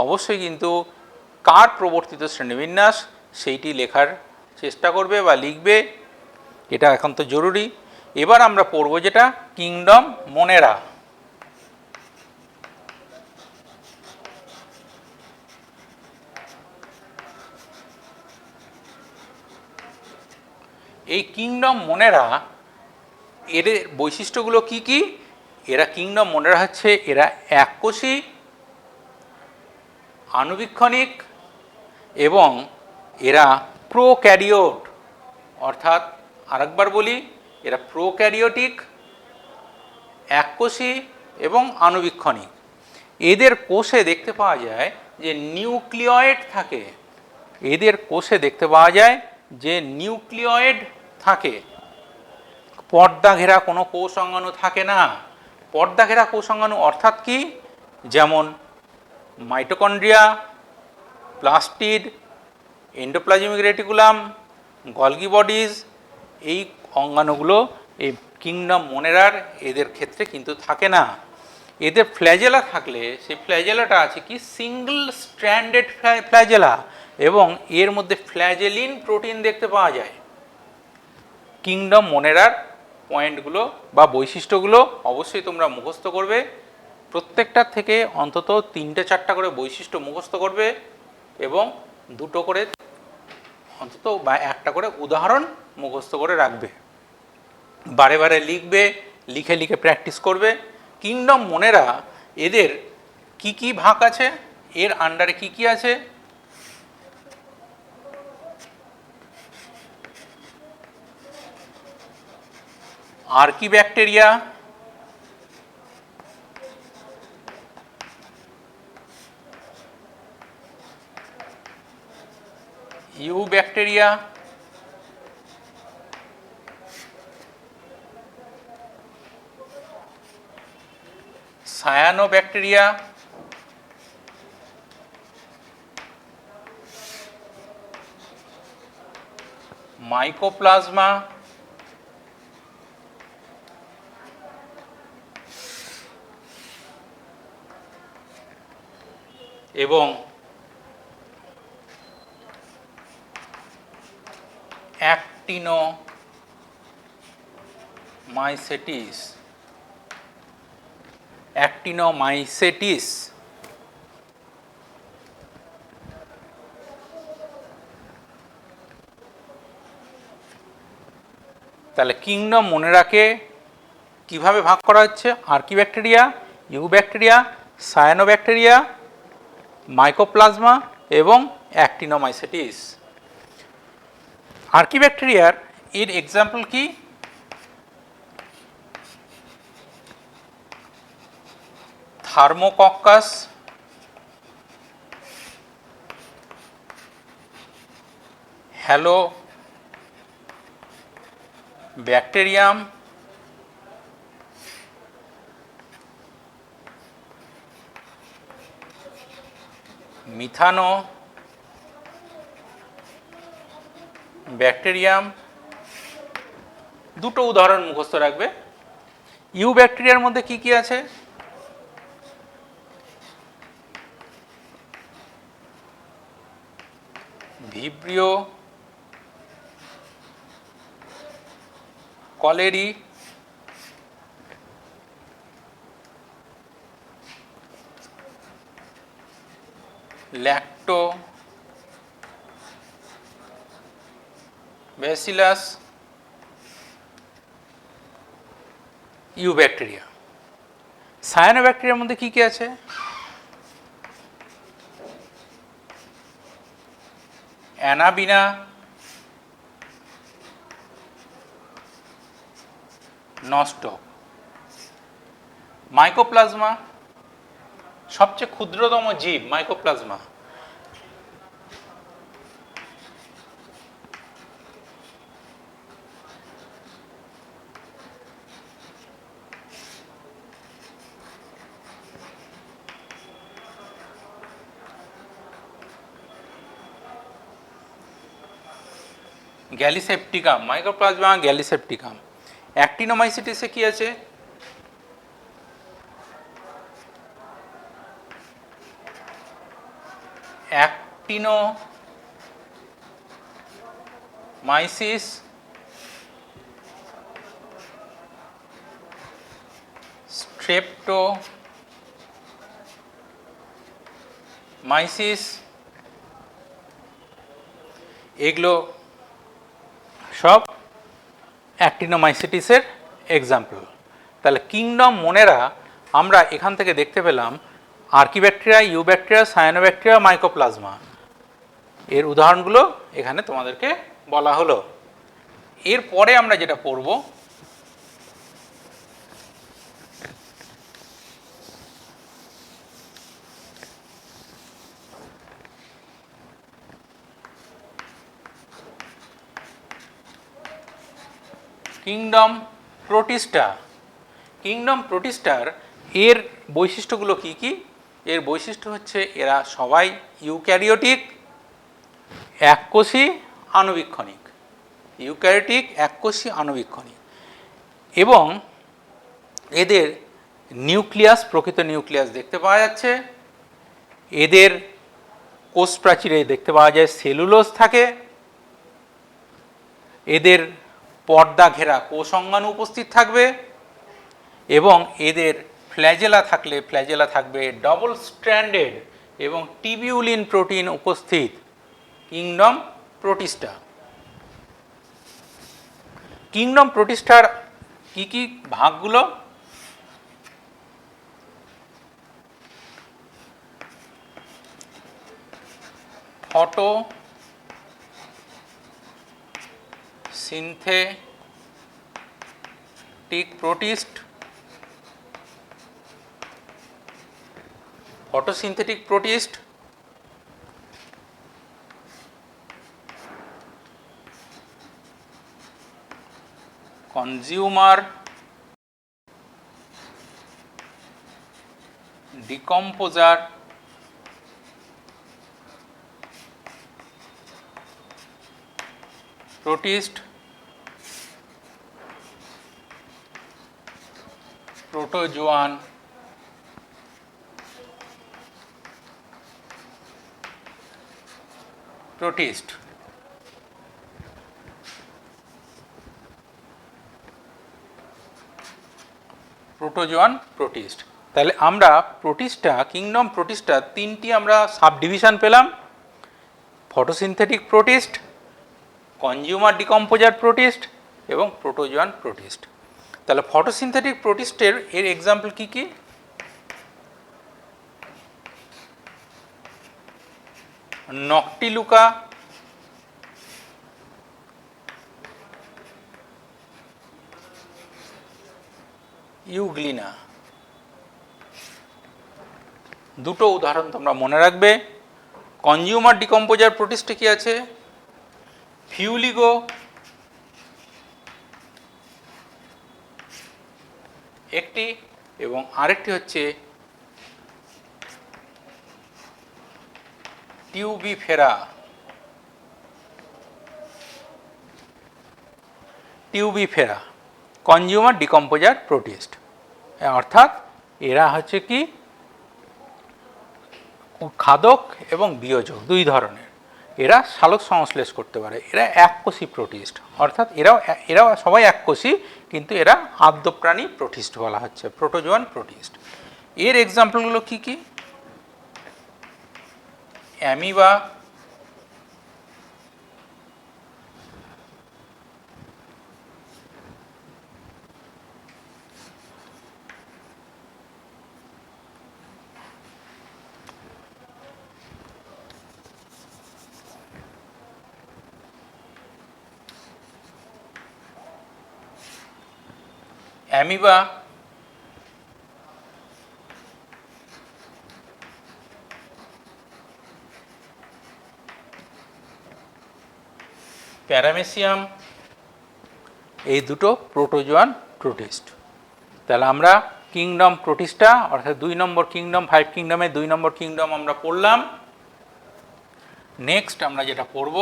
অবশ্যই কিন্তু কার প্রবর্তিত শ্রেণীবিন্যাস সেইটি লেখার চেষ্টা করবে বা লিখবে, এটা একান্ত জরুরি। এবার আমরা পড়ব যেটা কিংডম মোনেরা। এই কিংডম মোনেরা এর বৈশিষ্ট্যগুলো কি কি? এরা কিংডম মোনেরা হচ্ছে এরা এককোষী, আণুবীক্ষণিক এবং এরা প্রোক্যারিওট অর্থাৎ আরেকবার বলি এরা প্রোক্যারিওটিক, এককোষী এবং আণুবীক্ষণিক। এদের কোষে দেখতে পাওয়া যায় যে নিউক্লিয়েট থাকে, এদের কোষে দেখতে পাওয়া যায় যে নিউক্লিয়েট থাকে, পর্দা ঘেরা কোনো কোষ অঙ্গাণু থাকে না। পর্দা ঘেরা কোষ অঙ্গাণু অর্থাৎ কি? যেমন mitochondria, plastid, endoplasmic reticulum, Golgi bodies, এই অঙ্গাণুগুলো এই কিংডম মোনেরার এদের ক্ষেত্রে কিন্তু থাকে না। এদের ফ্ল্যাজেলা থাকলে সেই ফ্ল্যাজেলাটা আছে কি সিঙ্গল স্ট্র্যান্ডেড ফ্ল্যাজেলা, এবং এর মধ্যে ফ্ল্যাজেলিন প্রোটিন দেখতে পাওয়া যায়। কিংডম মোনেরার পয়েন্টগুলো বা বৈশিষ্ট্যগুলো অবশ্যই তোমরা মুখস্থ করবে, প্রত্যেকটার থেকে অন্তত 3-4টা করে বৈশিষ্ট্য মুখস্থ করবে এবং 2টো করে অন্তত বা 1টা করে উদাহরণ মুখস্থ করে রাখবে, বারে বারে লিখবে, লিখে লিখে প্র্যাকটিস করবে। কিংডম মোনেরা এদের কি কি ভাগ আছে, এর আন্ডারে কি কি আছে? আর্কিব্যাকটেরিয়া, ইউব্যাকটেরিয়া, সায়ানোব্যাকটেরিয়া, মাইকোপ্লাজমা, এবং অ্যাক্টিনোমাইসেটিস। অ্যাক্টিনোমাইসেটিস তাহলে কিংডম মোনেরাকে কিভাবে ভাগ করা হচ্ছে? আর্কিব্যাকটেরিয়া, ইউব্যাকটেরিয়া, সায়ানোব্যাকটেরিয়া, মাইকোপ্লাজমা এবং অ্যাক্টিনোমাইসেটিস। আর্কিব্যাকটেরিয়ার এর এক্সাম্পল কি? Thermococcus, Halobacterium, Methanobacterium. 2টো উদাহরণ মুখস্থ রাখবে। ইউ ব্যাকটেরিয়ার মধ্যে কি কি আছে? Vibrio, cholerae, Lactobacillus eubacteria. সায়ানোব্যাকটেরিয়ার মধ্যে কি কি আছে? অ্যানাবিনা, নস্টক। মাইকোপ্লাজমা, সবচেয়ে ক্ষুদ্রতম জীব মাইকোপ্লাজমা। Gallisepticum, mycoplasma gallisepticum. অ্যাক্টিনোমাইসিটিসে কি আছে? অ্যাক্টিনোমাইসিস, স্ট্রেপ্টোমাইসিস, এগুলো সব অ্যাক্টিনোমাইসিটিসের এক্সাম্পল। তাহলে কিংডম মোনেরা আমরা এখান থেকে দেখতে পেলাম আর্কিব্যাকটেরিয়া, ইউব্যাকটেরিয়া, সায়ানোব্যাকটেরিয়া, মাইকোপ্লাজমা। এর উদাহরণগুলো এখানে তোমাদেরকে বলা হলো। এরপরে আমরা যেটা পড়ব কিংডম প্রোটিস্টা। কিংডম প্রোটিস্টার এর বৈশিষ্ট্যগুলো কি কি? এর বৈশিষ্ট্য হচ্ছে এরা সবাই ইউক্যারিওটিক, এককোষী আণুবীক্ষণিক। ইউক্যারিওটিক, এককোষী আণুবীক্ষণিক এবং এদের নিউক্লিয়াস, প্রকৃত নিউক্লিয়াস দেখতে পাওয়া যাচ্ছে। এদের কোষ প্রাচীরে দেখতে পাওয়া যায় সেলুলোজ থাকে। এদের পর্দা ঘেরা কোষ অঙ্গাণু উপস্থিত থাকবে এবং এদের ফ্ল্যাজেলা থাকলে ফ্ল্যাজেলা থাকবে ডবল স্ট্র্যান্ডেড এবং টিবিউলিন প্রোটিন উপস্থিত। Kingdom Protista. কিংডম প্রোটিস্টার কি কি ভাগগুলো? Photosynthetic protist, photosynthetic protist, consumer decomposer, protist, protozoan, protist. Protozoan, protist. তাহলে আমরা প্রোটিস্টা, কিংডম প্রোটিস্টা তিনটি আমরা সাব ডিভিশন পেলাম। Photosynthetic protist, consumer decomposer protist এবং প্রোটোজোয়ান প্রোটিস্ট। তাহলে ফটোসিনথেটিক প্রোটিস্টের এর এক্সাম্পল কি কি? Noctiluca, Euglena. দুটো উদাহরণ তোমরা মনে রাখবে। কনজিউমার ডিকম্পোজার প্রোটিস্টে কি আছে? ফিউলিগো একটি এবং আরেকটি হচ্ছে টিউবিফেরা। টিউবিফেরা কনজিউমার ডিকম্পোজার প্রোটিস্ট, অর্থাৎ এরা হচ্ছে কি খাদক এবং বিয়োজক দুই ধরনের। এরা সালোক সংশ্লেষ করতে পারে। এরা এককোষী প্রোটিস্ট, অর্থাৎ এরাও সবাই এককোষী, কিন্তু এরা আদ্যপ্রাণী প্রোটিস্ট বলা হচ্ছে, প্রোটোজোয়ান প্রোটিস্ট। এর এক্সাম্পলগুলো কি কি? অ্যামিবা, অ্যামিবা, প্যারামেসিয়াম, এই দুটো প্রোটোজোয়ান প্রোটিস্ট। তাহলে আমরা কিংডম প্রোটিস্টা অর্থাৎ 2 নম্বর কিংডম, 5 কিংডমে 2 নম্বর কিংডম আমরা পড়লাম। নেক্সট আমরা যেটা পড়ব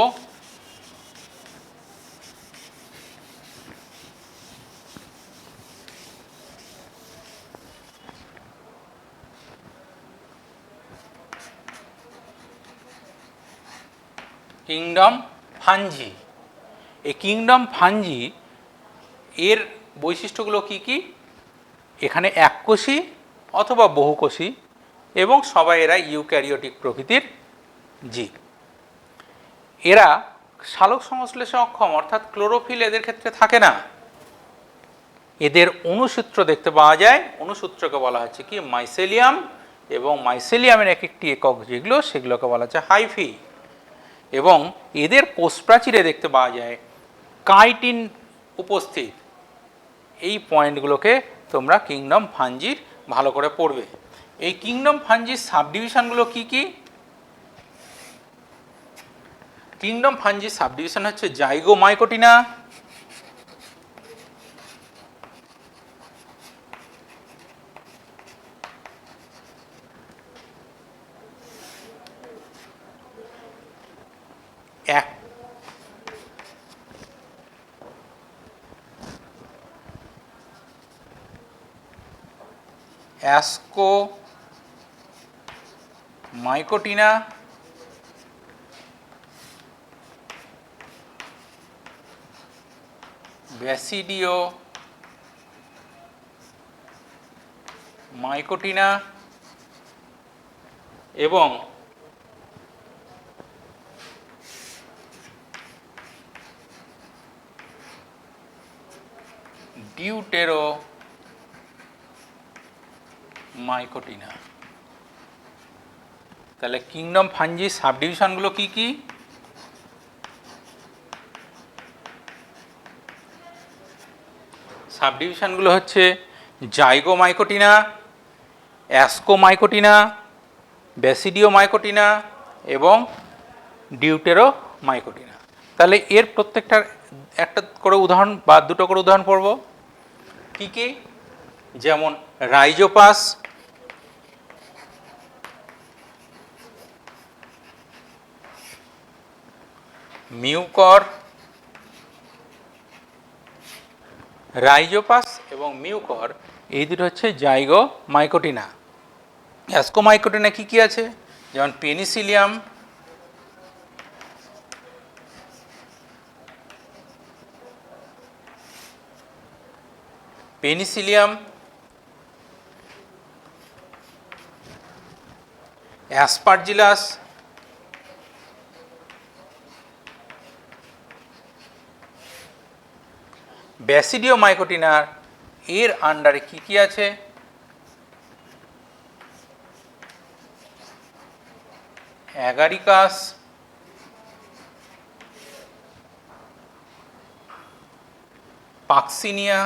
কিংডম ফাঞ্জি। এই কিংডম ফাঞ্জি এর বৈশিষ্ট্যগুলো কি কি? এখানে এককোষী অথবা বহুকোষী এবং সবাই এরা ইউক্যারিওটিক প্রকৃতির জীব। এরা সালোক সংশ্লেষে অক্ষম, অর্থাৎ ক্লোরোফিল এদের ক্ষেত্রে থাকে না। এদের অণুসূত্র দেখতে পাওয়া যায়, অণুসূত্রকে বলা হচ্ছে কি মাইসেলিয়াম, এবং মাইসেলিয়ামের এক একটি একক যেগুলো সেগুলোকে বলা হচ্ছে হাইফি। এবং এদের কোষপ্রাচীরে দেখতে পাওয়া যায় কাইটিন উপস্থিত। এই পয়েন্টগুলোকে তোমরা কিংডম ফাঞ্জির ভালো করে পড়বে। এই কিংডম ফাঞ্জির সাবডিভিশনগুলো কি কি? কিংডম ফাঞ্জির সাবডিভিশন হচ্ছে জাইগোমাইকোটিনা, অ্যাসকোমাইকোটিনা, ব্যাসিডিও মাইকোটিনা এবং ডিউটেরো মাইকোটিনা। তাহলে কিংডম ফাঞ্জি সাবডিভিশনগুলো কি কি? সাবডিভিশনগুলো হচ্ছে জাইগোমাইকোটিনা, অ্যাসকোমাইকোটিনা, ব্যাসিডিওমাইকোটিনা এবং ডিউটেরোমাইকোটিনা। তাহলে এর প্রত্যেকটার একটা করে উদাহরণ বা দুটো করে উদাহরণ পড়ব। কি কি? যেমন রাইজোপাস, মিউকর, রাইজোপাস এবং মিউকর এই দুটো হচ্ছে জাইগোমাইকোটিনা। অ্যাসকোমাইকোটিনা কি কি আছে? যেমন পেনিসিলিয়াম, অ্যাসপারজিলাস, ব্যাসিডিওমাইকোটিনার এর আন্ডারে কি কি আছে? অ্যাগারিকাস, পাক্সিনিয়া,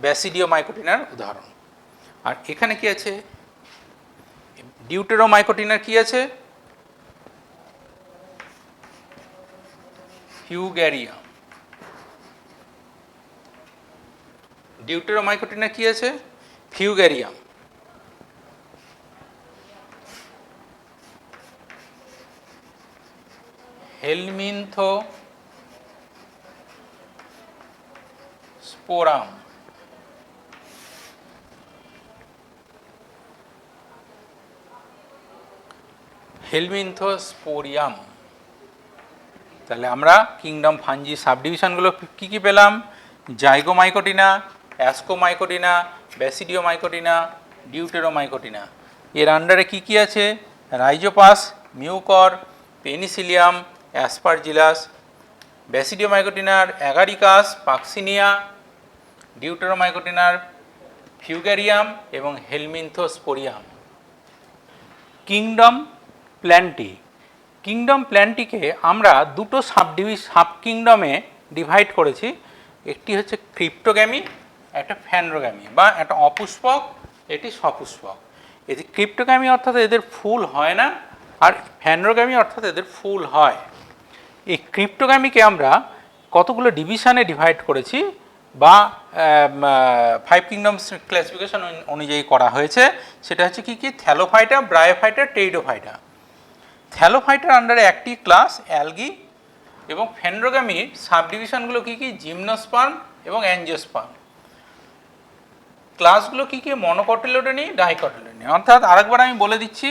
ব্যাসিডিওমাইকোটিনার উদাহরণ। আর এখানে কি আছে? ডিউটেরোমাইকোটিনার কি আছে? ফিউগ্যারিয়াম। ডিউটেরোমাইকোটিনার কি আছে? ফিউগ্যারিয়াম। হেলমিনথোস্পোরাম, হেলমিনথোস্পোরিয়াম। তাহলে আমরা কিংডম ফাঞ্জি সাবডিভিশনগুলো কি কি পেলাম? জাইগোমাইকোটিনা, অ্যাসকোমাইকোটিনা, ব্যাসিডিওমাইকোটিনা, ডিউটেরোমাইকোটিনা। এর আন্ডারে কি কি আছে? রাইজোপাস, মিউকর, পেনিসিলিয়াম, অ্যাসপারজিলাস, ব্যাসিডিওমাইকোটিনার অ্যাগারিকাস, পাক্সিনিয়া, ডিউটেরোমাইকোটিনার ফিউগারিয়াম এবং হেলমিনথোস্পোরিয়াম। Kingdom Plantae. কিংডম প্ল্যান্টিকে আমরা দুটো সাব কিংডমে ডিভাইড করেছি। একটি হচ্ছে ক্রিপ্টোগ্যামি, একটা ফ্যান্ড্রোগ্যামি, বা একটা অপুষ্পক, এটি সপুষ্পক। এটি ক্রিপ্টোগ্যামি অর্থাৎ এদের ফুল হয় না, আর ফ্যান্ড্রোগ্যামি অর্থাৎ এদের ফুল হয়। এই ক্রিপ্টোগ্যামিকে আমরা কতগুলো ডিভিশনে ডিভাইড করেছি, বা 5 কিংডমস ক্লাসিফিকেশন অনুযায়ী করা হয়েছে। সেটা হচ্ছে কি কি? Thallophyta, bryophyta, টেইডোফাইটা। থ্যালোফাইটার আন্ডারে একটি ক্লাস অ্যালগি, এবং ফ্যান্ড্রোগ্যামির সাবডিভিশনগুলো কি কি? জিমনোস্পার্ম এবং অ্যাঞ্জিওস্পার্ম। ক্লাসগুলো কি কি? মনোকটিলিডনি, ডাইকটিলিডনি। অর্থাৎ আরেকবার আমি বলে দিচ্ছি,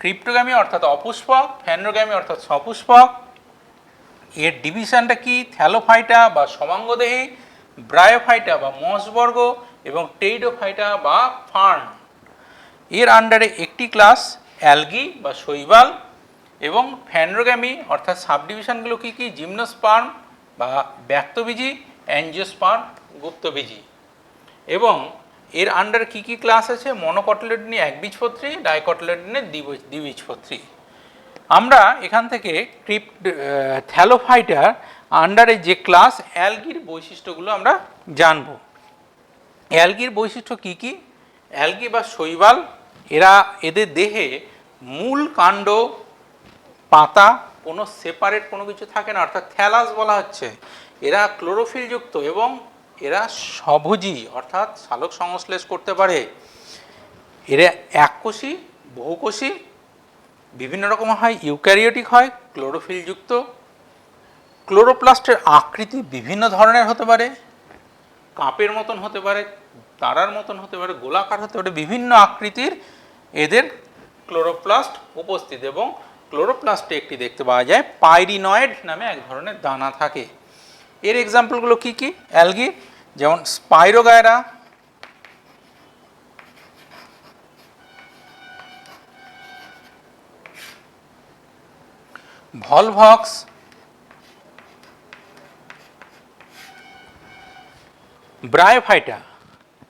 ক্রিপ্টোগ্যামি অর্থাৎ অপুষ্পক, ফ্যান্ড্রোগ্যামি অর্থাৎ সপুষ্পক। এর ডিভিশনটা কি? থ্যালোফাইটা বা সমাঙ্গদেহী, ব্রায়োফাইটা বা মসবর্গ, এবং টেইডোফাইটা বা ফার্ন। এর আন্ডারে একটি ক্লাস অ্যালগি বা শৈবাল, এবং ফ্যান্ড্রোগ্যামি অর্থাৎ সাবডিভিশনগুলো কি কি? জিমনোস্পার্ম বা ব্যক্তবীজি, অ্যাঞ্জিওস্পার্ম গুপ্তবীজি। এবং এর আন্ডারে কি কি ক্লাস আছে? মনোকটিলিডনি একবীজপত্রী, ডাইকটিলিডনি দ্বিবীজপত্রী। আমরা এখান থেকে থ্যালোফাইটার আন্ডারে যে ক্লাস অ্যালগির বৈশিষ্ট্যগুলো আমরা জানব। অ্যালগির বৈশিষ্ট্য কি কি? অ্যালগি বা শৈবাল, এদের দেহে মূল, কাণ্ড, পাতা কোনো সেপারেট কোনো কিছু থাকে না, অর্থাৎ থ্যালাস বলা হচ্ছে। এরা ক্লোরোফিলযুক্ত এবং এরা স্বভোজী, অর্থাৎ সালোক সংশ্লেষ করতে পারে। এরা এককোষী, বহুকোষী, বিভিন্ন রকম হয়, ইউক্যারিওটিক হয়, ক্লোরোফিলযুক্ত। ক্লোরোপ্লাস্টের আকৃতি বিভিন্ন ধরনের হতে পারে, কাপের মতন হতে পারে, তারার মতন হতে পারে, গোলাকার হতে পারে, বিভিন্ন আকৃতির এদের ক্লোরোপ্লাস্ট উপস্থিত। এবং ক্লোরোপ্লাস্টে একটি দেখতে পাওয়া যায় পাইরিনয়েড নামে এক ধরনের দানা থাকে। এর এক্সাম্পলগুলো কি কি? অ্যালগি, যেমন স্পাইরোগায়রা, ভলভক্স, ব্রায়োফাইটা।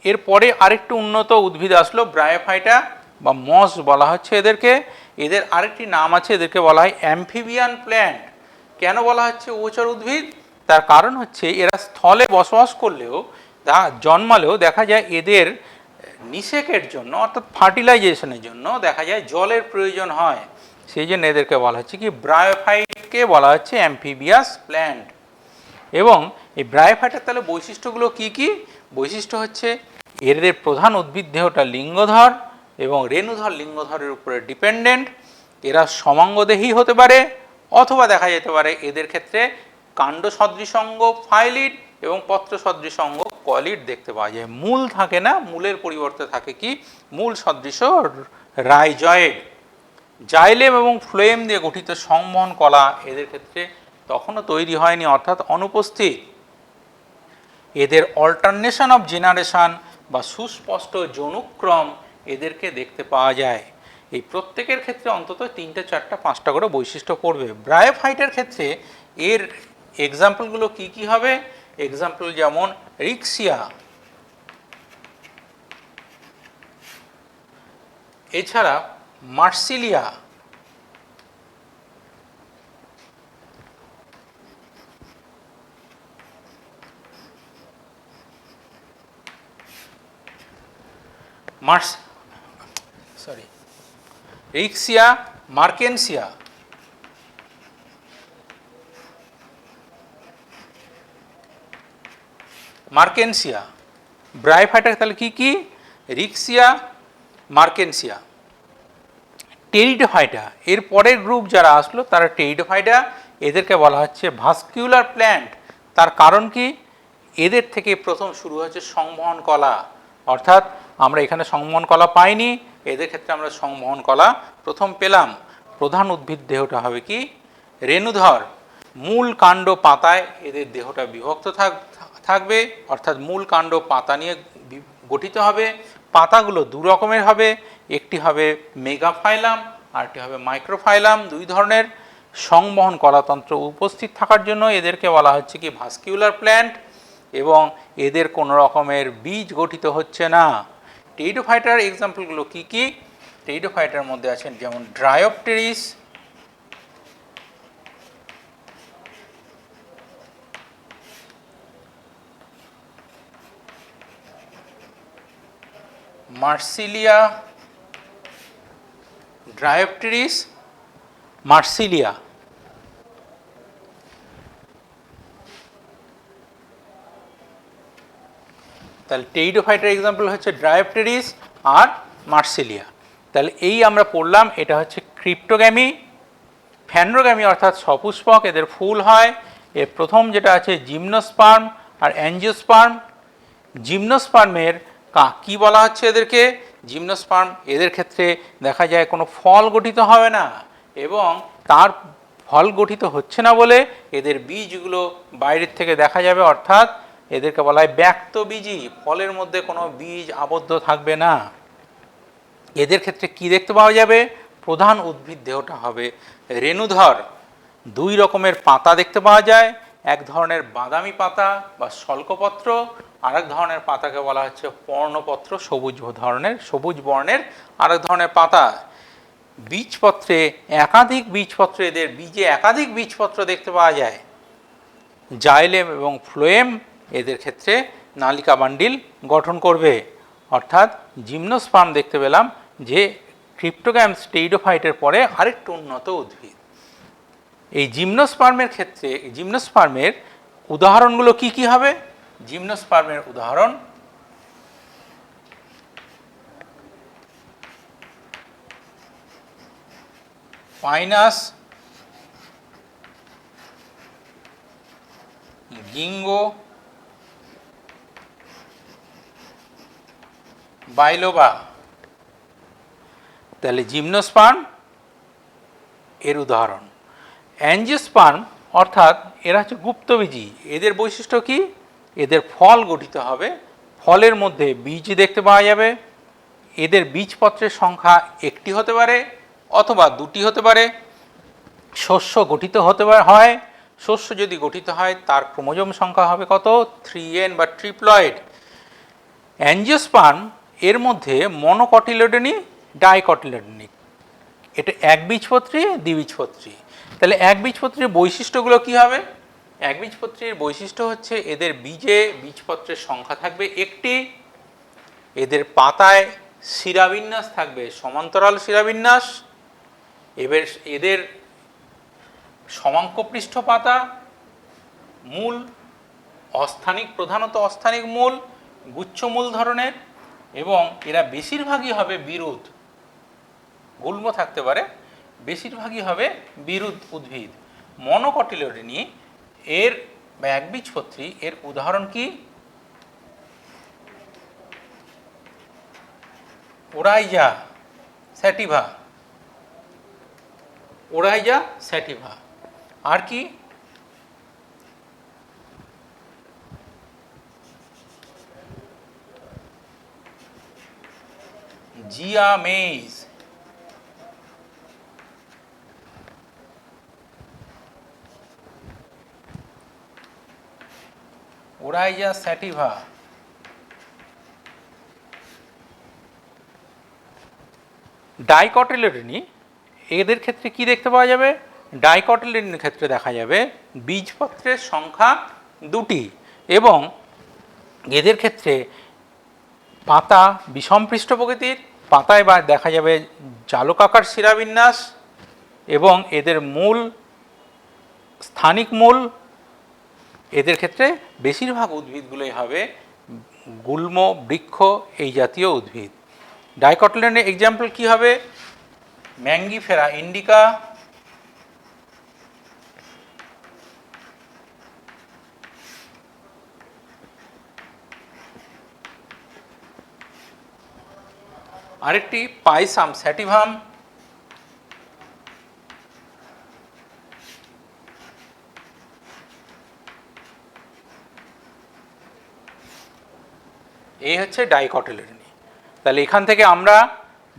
এরপরে আরেকটু উন্নত উদ্ভিদ আসলো, ব্রায়োফাইটা বা মস বলা হচ্ছে এদেরকে। এদের আরেকটি নাম আছে, এদেরকে বলা হয় অ্যাম্ফিবিয়ান প্ল্যান্ট। কেন বলা হচ্ছে উভচর উদ্ভিদ? তার কারণ হচ্ছে এরা স্থলে বসবাস করলেও, জন্মালেও দেখা যায় এদের নিষেকের জন্য, অর্থাৎ ফার্টিলাইজেশনের জন্য দেখা যায় জলের প্রয়োজন হয়। সেই জন্য এদেরকে বলা হচ্ছে কি? ব্রায়োফাইটকে বলা হচ্ছে অ্যাম্ফিবিয়াস প্ল্যান্ট। এবং এই ব্রায়োফাইটার তাহলে বৈশিষ্ট্যগুলো কি কি? বৈশিষ্ট্য হচ্ছে এদের প্রধান উদ্ভিদ দেহটা লিঙ্গধর এবং রেণুধর লিঙ্গধরের উপরে ডিপেন্ডেন্ট। এরা সমাঙ্গদেহী হতে পারে, অথবা দেখা যেতে পারে এদের ক্ষেত্রে কাণ্ড সদৃশঙ্গ ফাইলিড এবং পত্র সদৃশঙ্গ কলিড দেখতে পাওয়া যায়। মূল থাকে না, মূলের পরিবর্তে থাকে কি? মূল সদৃশ রাইজয়েড। জাইলেম এবং ফ্লোয়েম দিয়ে গঠিত সংবহন কলা এদের ক্ষেত্রে তখনও তৈরি হয়নি, অর্থাৎ অনুপস্থিত। এদের অল্টারনেশন অফ জেনারেশন বা সুস্পষ্ট যৌনুক্রম এদেরকে দেখতে পাওয়া যায়। এই প্রত্যেকের ক্ষেত্রে অন্তত 3টে 4টা 5টা করে বৈশিষ্ট্য পড়বে। ব্রায়োফাইটের ক্ষেত্রে এর এক্সাম্পলগুলো কি কি হবে? এক্সাম্পল যেমন রিক্সিয়া, এছাড়া মার্সিলিয়া, রিক্সিয়া, মার্কেনসিয়া, ব্রায়োফাইটা তাহলে কি কি? রিক্সিয়া, মার্কেনসিয়া। টেরিডোফাইটা, এর পরের গ্রুপ যারা আসলো তারা টেরিডোফাইটা। এদেরকে বলা হচ্ছে ভাস্কিউলার প্ল্যান্ট। তার কারণ কি? এদের থেকে প্রথম শুরু হয়েছে সংবহন কলা, অর্থাৎ আমরা এখানে সংবহন কলা পাইনি, এদের ক্ষেত্রে আমরা সংবহন কলা প্রথম পেলাম। প্রধান উদ্ভিদ দেহটা হবে কি? রেণুধর। মূল কাণ্ড পাতায় এদের দেহটা বিভক্ত থাকবে, অর্থাৎ মূল কাণ্ড পাতা নিয়ে গঠিত হবে। পাতাগুলো দু রকমের হবে, একটি হবে মেগাফাইলাম আরটি হবে মাইক্রোফাইলাম। দুই ধরনের সংবহন কলাতন্ত্র উপস্থিত থাকার জন্য এদেরকে বলা হচ্ছে কি ভাস্কিউলার প্ল্যান্ট, এবং এদের কোনো রকমের বীজ গঠিত হচ্ছে না। টেরিডোফাইটার এক্সাম্পলগুলো কি কি? টেরিডোফাইটার মধ্যে আছেন যেমন ড্রায়োপটেরিস, মার্সিলিয়া, ড্রায়োপটেরিস, মার্সিলিয়া। তাহলে টেরিডোফাইটার এক্সাম্পল হচ্ছে ড্রায়োপটেরিস আর মার্সিলিয়া। তাহলে এই আমরা পড়লাম, এটা হচ্ছে ক্রিপ্টোগ্যামি। ফ্যান্ড্রোগ্যামি অর্থাৎ সপুষ্পক, এদের ফুল হয়। এর প্রথম যেটা আছে জিমনোস্পার্ম আর অ্যাঞ্জিওস্পার্ম। জিমনোস্পার্মের কি বলা হচ্ছে এদেরকে? জিমনোস্পার্ম এদের ক্ষেত্রে দেখা যায় কোনো ফল গঠিত হবে না, এবং তার ফল গঠিত হচ্ছে না বলে এদের বীজগুলো বাইরের থেকে দেখা যাবে, অর্থাৎ এদেরকে বলা হয় ব্যক্তবীজী, ফলের মধ্যে কোনো বীজ আবদ্ধ থাকবে না। এদের ক্ষেত্রে কি দেখতে পাওয়া যাবে? প্রধান উদ্ভিদ দেহটা হবে রেণুধর। দুই রকমের পাতা দেখতে পাওয়া যায়, এক ধরনের বাদামি পাতা বা শল্কপত্র, আর এক ধরনের পাতাকে বলা হচ্ছে পর্ণপত্র, সবুজ বর্ণের আরেক ধরনের পাতা। বীজপত্রে একাধিক বীজপত্র, এদের বীজে একাধিক বীজপত্র দেখতে পাওয়া যায়। জাইলেম এবং ফ্লোয়েম এদের ক্ষেত্রে নালিকা বান্ডিল গঠন করবে। অর্থাৎ জিমনোস্পার্ম দেখতে পেলাম যে ক্রিপ্টোগ্যাম টেরিডোফাইটের পরে আরেকটু উন্নত উদ্ভিদ। এই জিমনোস্পার্মের ক্ষেত্রে জিমনোস্পার্মের উদাহরণগুলো কি কি হবে? জিমনোস্পার্মের উদাহরণ পাইনাস, গিঙ্গো, বাইলোবা। তাহলে জিমনোস্পার্ম এর উদাহরণ। অ্যাঞ্জিওস্পার্ম অর্থাৎ এরা হচ্ছে গুপ্তবীজী। এদের বৈশিষ্ট্য কি? এদের ফল গঠিত হবে, ফলের মধ্যে বীজ দেখতে পাওয়া যাবে। এদের বীজপত্রের সংখ্যা একটি হতে পারে অথবা দুটি হতে পারে। শস্য গঠিত হতে হয়, শস্য যদি গঠিত হয় তার ক্রোমোজোম সংখ্যা হবে কত? 3n বা ট্রিপ্লয়েড। অ্যাঞ্জিওস্পার্ম এর মধ্যে মনোকটিলেডনি, ডাইকটিলেডনি। এটা একবীজপত্রী, দ্বিবীজপত্রী। তাহলে একবীজপত্রীর বৈশিষ্ট্যগুলো কি হবে? একবীজপত্রীর বৈশিষ্ট্য হচ্ছে এদের বীজে বীজপত্রের সংখ্যা থাকবে একটি, এদের পাতায় শিরাবিন্যাস থাকবে সমান্তরাল শিরাবিন্যাস, এদের সমাঙ্কপৃষ্ঠ পাতা, মূল অস্থানিক, প্রধানত অস্থানিক মূল, গুচ্ছমূল ধরনের, এবং এরা বেশিরভাগই হবে বিরুদ্ধ, গুল্ম থাকতে পারে, বেশিরভাগই হবে বিরুদ্ধ উদ্ভিদ। মনোকটিলেডনি এর একবীজপত্রী, এর উদাহরণ কি? ওরাইজা স্যাটিভা, ওরাইজা স্যাটিভা। আর কি? Zea mays, Oryza sativa. Dicotyledonae এদের ক্ষেত্রে কি দেখতে পাওয়া যাবে? ডাইকটিলেডনির ক্ষেত্রে দেখা যাবে বীজপত্রের সংখ্যা দুটি, এবং এদের ক্ষেত্রে পাতা বিষমপৃষ্ঠ প্রকৃতির, পাতায় বা দেখা যাবে জালকাকার শিরাবিন্যাস, এবং এদের মূল স্থানিক মূল। এদের ক্ষেত্রে বেশিরভাগ উদ্ভিদগুলোই হবে গুল্ম, বৃক্ষ এই জাতীয় উদ্ভিদ। ডাইকটিলেডনের এক্সাম্পল কি হবে? ম্যাঙ্গিফেরা ইন্ডিকা, আরেকটি পাইসাম স্যাটিভাম, এই হচ্ছে ডাইকটিলেডনি। তাহলে এখান থেকে আমরা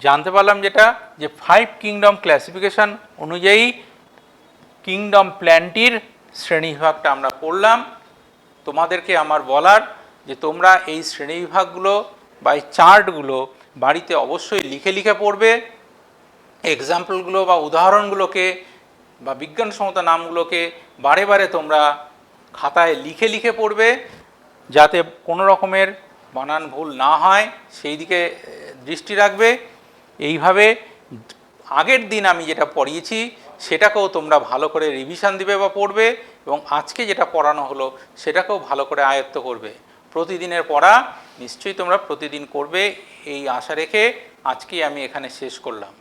জানতে পারলাম যেটা, যে 5 কিংডম ক্লাসিফিকেশন অনুযায়ী কিংডম প্ল্যান্টটির শ্রেণীবিভাগটা আমরা পড়লাম। তোমাদেরকে আমার বলার যে তোমরা এই শ্রেণীবিভাগগুলো বা এই চার্টগুলো বাড়িতে অবশ্যই লিখে লিখে পড়বে। এক্সাম্পলগুলো বা উদাহরণগুলোকে বা বিজ্ঞানসম্মত নামগুলোকে বারে বারে তোমরা খাতায় লিখে লিখে পড়বে, যাতে কোনো রকমের বানান ভুল না হয় সেই দিকে দৃষ্টি রাখবে। এইভাবে আগের দিন আমি যেটা পড়িয়েছি সেটাকেও তোমরা ভালো করে রিভিশন দিবে বা পড়বে, এবং আজকে যেটা পড়ানো হলো সেটাকেও ভালো করে আয়ত্ত করবে। প্রতিদিনের পড়া নিশ্চয়ই তোমরা প্রতিদিন করবে, এই আশা রেখে আজকেই আমি এখানে শেষ করলাম।